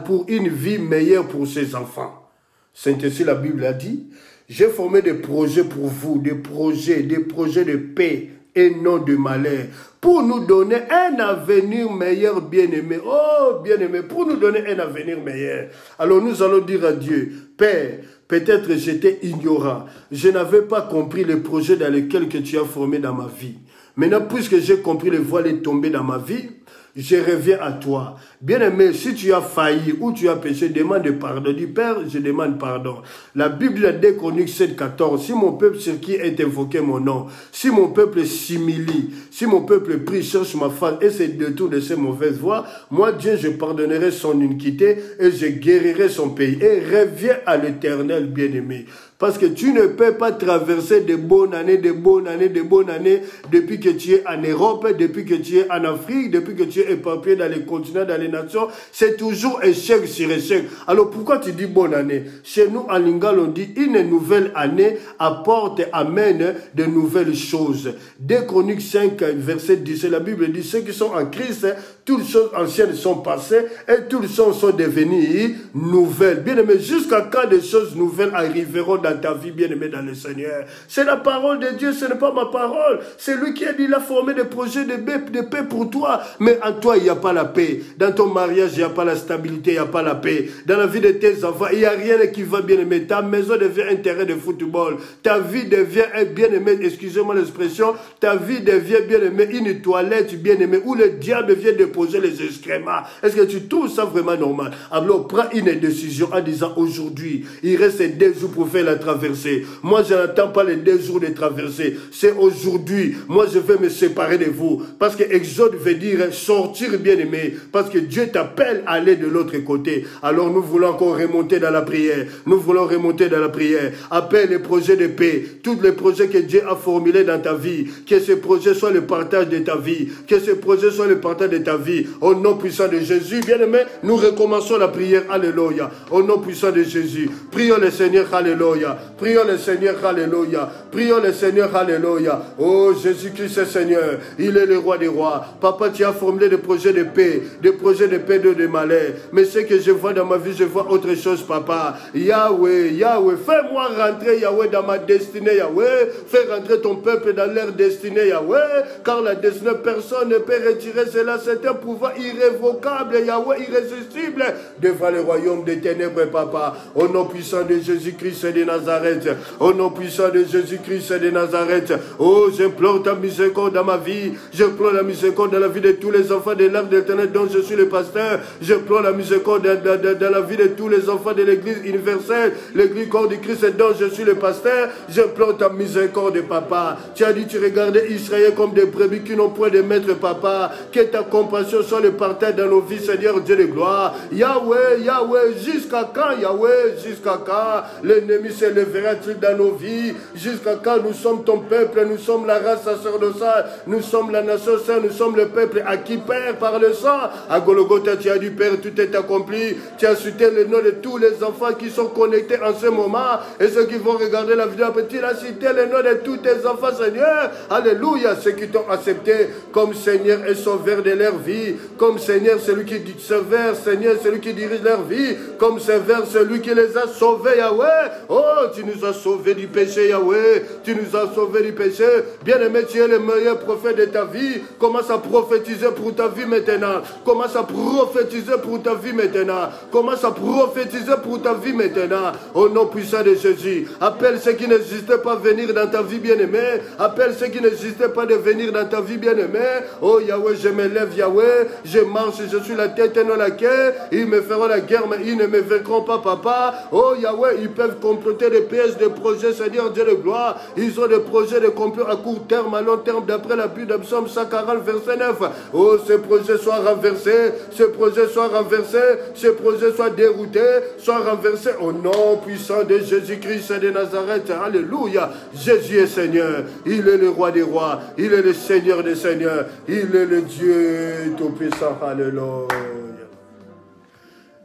pour une vie meilleure pour ses enfants. C'est ainsi la Bible a dit, j'ai formé des projets pour vous, des projets de paix et non de malheur, pour nous donner un avenir meilleur, bien-aimé. Oh, bien-aimé, pour nous donner un avenir meilleur. Alors nous allons dire à Dieu, Père, peut-être j'étais ignorant. Je n'avais pas compris le projet dans lequel que tu as formé dans ma vie. Maintenant, puisque j'ai compris le voile est tombé dans ma vie, je reviens à toi. Bien-aimé, si tu as failli ou tu as péché, demande pardon. Dis, Père, je demande pardon. La Bible a dit, Chroniques 7, 14, si mon peuple sur qui est invoqué mon nom, si mon peuple s'humilie, si mon peuple prie, cherche ma face et se détourne de ses mauvaises voies, moi, Dieu, je pardonnerai son iniquité et je guérirai son pays. Et reviens à l'Éternel, bien-aimé. Parce que tu ne peux pas traverser de bonnes années depuis que tu es en Europe, depuis que tu es en Afrique, depuis que tu es éparpillé dans les continents, dans les nations. C'est toujours échec sur échec. Alors pourquoi tu dis bonne année? Chez nous, en Lingala, on dit une nouvelle année apporte, amène de nouvelles choses. 2 Chroniques 5, verset 10, la Bible dit, ceux qui sont en Christ, toutes choses anciennes sont passées et toutes choses sont devenues nouvelles. Bien aimé, jusqu'à quand des choses nouvelles arriveront dans ta vie, bien aimé dans le Seigneur? C'est la parole de Dieu, ce n'est pas ma parole. C'est lui qui a dit, il a formé des projets de paix pour toi. Mais en toi, il n'y a pas la paix. Dans ton mariage, il n'y a pas la stabilité, il n'y a pas la paix. Dans la vie de tes enfants, il n'y a rien qui va, bien aimé. Ta maison devient un terrain de football. Ta vie devient, bien aimé, excusez-moi l'expression, ta vie devient, bien aimé, une toilette, bien aimé, où le diable vient déposer les excréments. Est-ce que tu trouves ça vraiment normal? Alors, prends une décision en disant, aujourd'hui, il reste 2 jours pour faire la traversée. Moi, je n'attends pas les 2 jours de traversée. C'est aujourd'hui. Moi, je vais me séparer de vous. Parce que Exode veut dire sortir, bien aimé. Parce que Dieu t'appelle à aller de l'autre côté. Alors, nous voulons encore remonter dans la prière. Nous voulons remonter dans la prière. Appelle les projets de paix. Tous les projets que Dieu a formulés dans ta vie. Que ces projets soient le partage de ta vie. Que ces projets soient le partage de ta vie. Au nom puissant de Jésus, bien aimé, nous recommençons la prière. Alléluia. Au nom puissant de Jésus. Prions le Seigneur. Alléluia. Prions le Seigneur. Alléluia. Prions le Seigneur. Alléluia. Oh, Jésus-Christ est Seigneur. Il est le roi des rois. Papa, tu as formulé des projets de paix. Des projets de paix, de malheur. Mais ce que je vois dans ma vie, je vois autre chose, papa. Yahweh, Yahweh, fais-moi rentrer, Yahweh, dans ma destinée, Yahweh. Fais rentrer ton peuple dans leur destinée, Yahweh. Car la destinée, personne ne peut retirer cela. C'est un pouvoir irrévocable, Yahweh, irrésistible devant le royaume des ténèbres, papa. Au nom puissant de Jésus-Christ de Nazareth. Au nom puissant de Jésus-Christ de Nazareth. Oh, j'implore ta miséricorde dans ma vie. J'implore la miséricorde dans la vie de tous les enfants de l'arbre de l'Éternel dont je suis le pasteur. J'implore la miséricorde dans la vie de tous les enfants de l'Église universelle, l'Église corps du Christ dont je suis le pasteur. J'implore ta miséricorde, papa. Tu as dit, tu regardais Israël comme des brebis qui n'ont point de maître, papa. Que ta compassion soit le partage dans nos vies, Seigneur Dieu de gloire. Yahweh, Yahweh, jusqu'à quand, Yahweh, jusqu'à quand l'ennemi s'élèvera-t-il dans nos vies? Jusqu'à quand nous sommes ton peuple, nous sommes la race sacerdotale, nous sommes la nation sainte, nous sommes le peuple à qui Père par le sang. À Golgotha, tu as dit Père, tout est accompli. Tu as cité le nom de tous les enfants qui sont connectés en ce moment et ceux qui vont regarder la vidéo. Tu as cité le nom de tous tes enfants, Seigneur. Alléluia, ceux qui t'ont accepté comme Seigneur et Sauveur de leur vie, comme Seigneur, celui qui dit Sauveur, Seigneur, celui qui dirige leur vie, comme Sauveur, celui qui les a sauvés, Yahweh. Oh, tu nous as sauvés du péché, Yahweh. Tu nous as sauvés du péché. Bien-aimé, tu es le meilleur prophète de ta vie. Commence à prophétiser pour ta vie maintenant. Commence à prophétiser pour ta vie maintenant. Commence à prophétiser pour ta vie maintenant. Au nom puissant de Jésus. Appelle ceux qui n'existaient pas à venir dans ta vie, bien-aimé. Appelle ceux qui n'existaient pas de venir dans ta vie, bien-aimé. Oh Yahweh, je me lève, Yahweh. Je marche, je suis la tête et non la queue. Ils me feront la guerre, mais ils ne me vaincront pas, papa. Oh Yahweh, ils peuvent compléter des pièges, des projets, Seigneur Dieu de gloire. Ils ont des projets de complot à court terme, à long terme, d'après la Bible de Psaume 140, verset 9. Oh, ces projets soient renversés, ces projets soient renversés, ces projets soient déroutés, soient renversés au nom puissant de Jésus-Christ de Nazareth. Alléluia. Jésus est Seigneur. Il est le roi des rois. Il est le Seigneur des seigneurs. Il est le Dieu tout-puissant. Alléluia.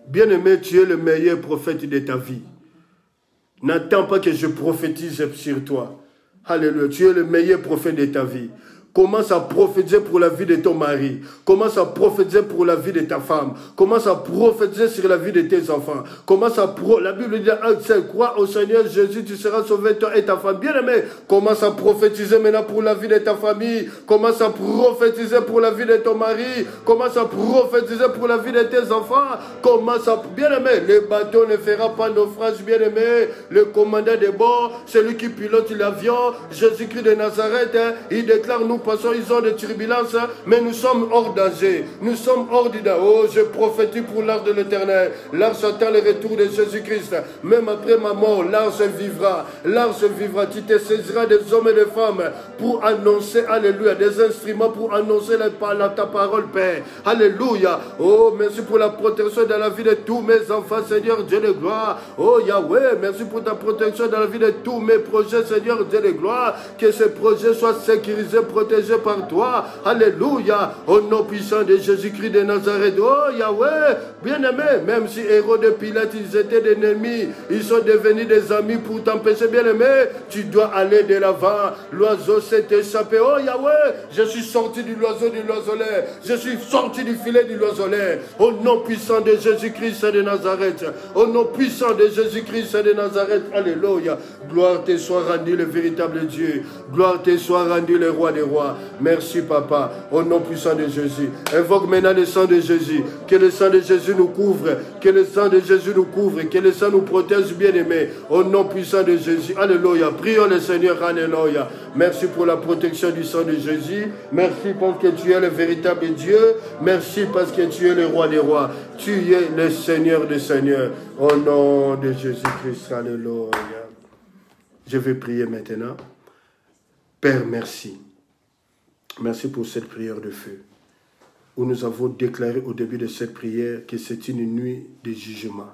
Bien-aimé, tu es le meilleur prophète de ta vie. N'attends pas que je prophétise sur toi. Alléluia. Tu es le meilleur prophète de ta vie. Commence à prophétiser pour la vie de ton mari. Commence à prophétiser pour la vie de ta femme. Commence à prophétiser sur la vie de tes enfants. Commence à la Bible dit, crois au Seigneur Jésus, tu seras sauvé, toi et ta femme. Bien-aimé, commence à prophétiser maintenant pour la vie de ta famille. Commence à prophétiser pour la vie de ton mari. Commence à prophétiser pour la vie de tes enfants. Commence à... Bien-aimé, le bateau ne fera pas naufrage, bien-aimé. Le commandant de bord, celui qui pilote l'avion, Jésus-Christ de Nazareth, il déclare, nous passons, ils ont des turbulences, mais nous sommes hors danger. Nous sommes hors du danger. Oh, je prophétise pour l'arche de l'Éternel. L'arche attend le retour de Jésus-Christ. Même après ma mort, l'arche vivra. L'arche vivra. Tu te saisiras des hommes et des femmes pour annoncer, alléluia, des instruments pour annoncer ta parole, Père. Alléluia. Oh, merci pour la protection dans la vie de tous mes enfants, Seigneur Dieu de gloire. Oh, Yahweh, merci pour ta protection dans la vie de tous mes projets, Seigneur Dieu de gloire. Que ces projets soient sécurisés, protégés par toi. Alléluia. Au nom puissant de Jésus-Christ de Nazareth. Oh Yahweh, bien-aimé, même si Hérode et Pilate, ils étaient des ennemis, ils sont devenus des amis pour t'empêcher, bien-aimé. Tu dois aller de l'avant. L'oiseau s'est échappé. Oh Yahweh, je suis sorti du l'oiseau du l'oiseleur. Je suis sorti du filet du l'oiseleur. Au nom puissant de Jésus-Christ de Nazareth. Au nom puissant de Jésus-Christ de Nazareth. Alléluia. Gloire te soit rendue, le véritable Dieu. Gloire te soit rendue, le roi des rois. Merci papa, au nom puissant de Jésus. Invoque maintenant le sang de Jésus. Que le sang de Jésus nous couvre. Que le sang de Jésus nous couvre. Que le sang nous protège, bien-aimé. Au nom puissant de Jésus. Alléluia. Prions le Seigneur. Alléluia. Merci pour la protection du sang de Jésus. Merci parce que tu es le véritable Dieu. Merci parce que tu es le roi des rois. Tu es le Seigneur des seigneurs. Au nom de Jésus-Christ. Alléluia. Je vais prier maintenant. Père, merci. Merci pour cette prière de feu, où nous avons déclaré au début de cette prière que c'est une nuit de jugement.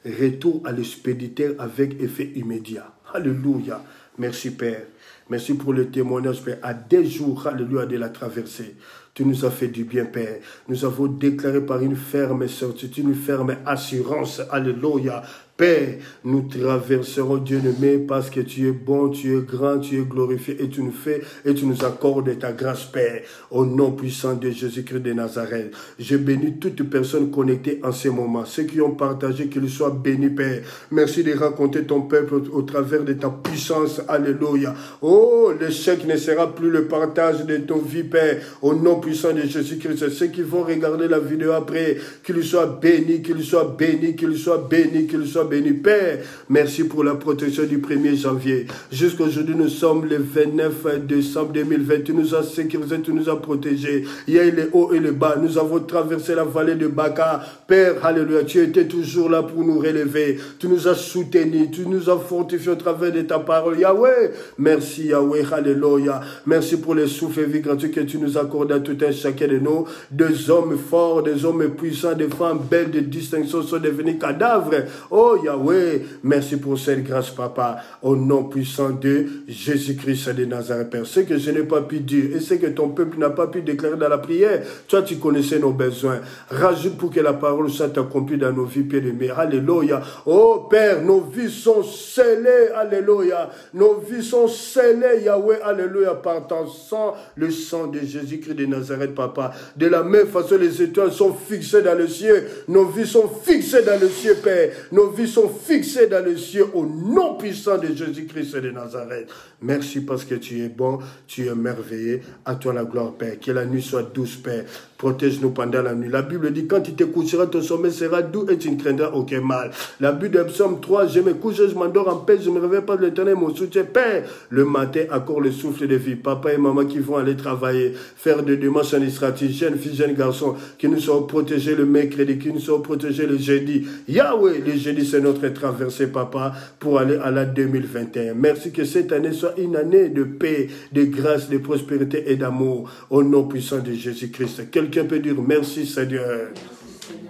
Retour à l'expéditeur avec effet immédiat. Alléluia. Merci Père. Merci pour le témoignage, Père. À des jours, alléluia, de la traversée. Tu nous as fait du bien, Père. Nous avons déclaré par une ferme certitude, une ferme assurance. Alléluia. Père, nous traverserons, Dieu aimé, parce que tu es bon, tu es grand, tu es glorifié, et tu nous fais, et tu nous accordes ta grâce, Père, au nom puissant de Jésus-Christ de Nazareth. Je bénis toutes personnes connectées en ce moment, ceux qui ont partagé, qu'ils soient bénis, Père. Merci de raconter ton peuple au travers de ta puissance, alléluia. Oh, l'échec ne sera plus le partage de ton vie, Père, au nom puissant de Jésus-Christ. Ceux qui vont regarder la vidéo après, qu'ils soient bénis, qu'ils soient bénis, qu'ils soient bénis, qu'ils soient béni. Père, merci pour la protection du 1er janvier. Jusqu'aujourd'hui, nous sommes le 29 décembre 2020. Tu nous as sécurisés, tu nous as protégés. Il y a eu les hauts et les bas. Nous avons traversé la vallée de Baka. Père, alléluia, tu étais toujours là pour nous relever. Tu nous as soutenus, tu nous as fortifiés au travers de ta parole. Yahweh, merci Yahweh, alléluia. Merci pour les souffles et vie gratuits que tu nous accordes à tout un chacun de nous. Des hommes forts, des hommes puissants, des femmes belles de distinction sont devenus cadavres. Oh Yahweh, merci pour cette grâce, Papa, au nom puissant de Jésus-Christ de Nazareth, Père. Ce que je n'ai pas pu dire et ce que ton peuple n'a pas pu déclarer dans la prière, toi tu connaissais nos besoins. Rajoute pour que la parole soit accomplie dans nos vies, bien-aimés. Alléluia. Oh Père, nos vies sont scellées, alléluia. Nos vies sont scellées, Yahweh, alléluia, par ton sang, le sang de Jésus-Christ de Nazareth, Papa. De la même façon, les étoiles sont fixées dans le ciel. Nos vies sont fixées dans le ciel, Père. Nos vies sont fixées dans le ciel au nom puissant de Jésus-Christ de Nazareth. Merci parce que tu es bon, tu es merveilleux. À toi la gloire, Père. Que la nuit soit douce, Père. Protège-nous pendant la nuit. La Bible dit, quand tu te coucheras, ton sommeil sera doux et tu ne craindras aucun mal. La Bible de Psaume 3, je me couche, je m'endors en paix, je ne me réveille pas de l'Éternel, mon soutien. Père, le matin, accorde le souffle de vie. Papa et maman qui vont aller travailler, faire des démarches administratives, jeunes filles, jeunes garçons, qui nous seront protégés le mercredi, qui nous seront protégés le jeudi. Yahweh, le jeudi, c'est notre traversée, Papa, pour aller à la 2021. Merci que cette année soit une année de paix, de grâce, de prospérité et d'amour. Au nom puissant de Jésus-Christ. Quelqu'un peut dire merci, Seigneur.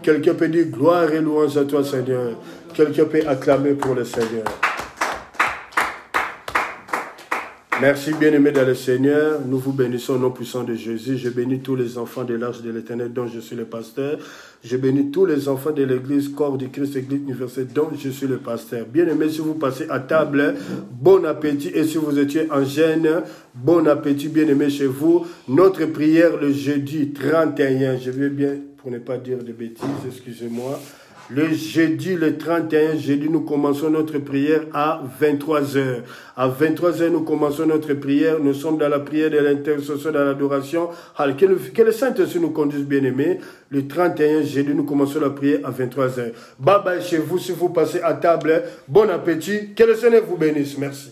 Quelqu'un peut dire gloire et louange à toi, Seigneur. Quelqu'un peut acclamer pour le Seigneur. Merci, bien-aimés dans le Seigneur. Nous vous bénissons au nom puissant de Jésus. Je bénis tous les enfants de l'Arche de l'Éternel dont je suis le pasteur. Je bénis tous les enfants de l'Église, corps du Christ, Église universelle dont je suis le pasteur. Bien-aimés, si vous passez à table, bon appétit. Et si vous étiez en jeûne, bon appétit, bien-aimés, chez vous. Notre prière le jeudi 31, je vais bien, pour ne pas dire de bêtises, excusez-moi. Le jeudi, le 31 jeudi, nous commençons notre prière à 23h. À 23h, nous commençons notre prière. Nous sommes dans la prière de l'intercession, dans l'adoration. Que le Saint-Esprit nous conduise, bien-aimés. Le 31 jeudi, nous commençons la prière à 23h. Bye bye chez vous, si vous passez à table. Bon appétit. Que le Seigneur vous bénisse. Merci.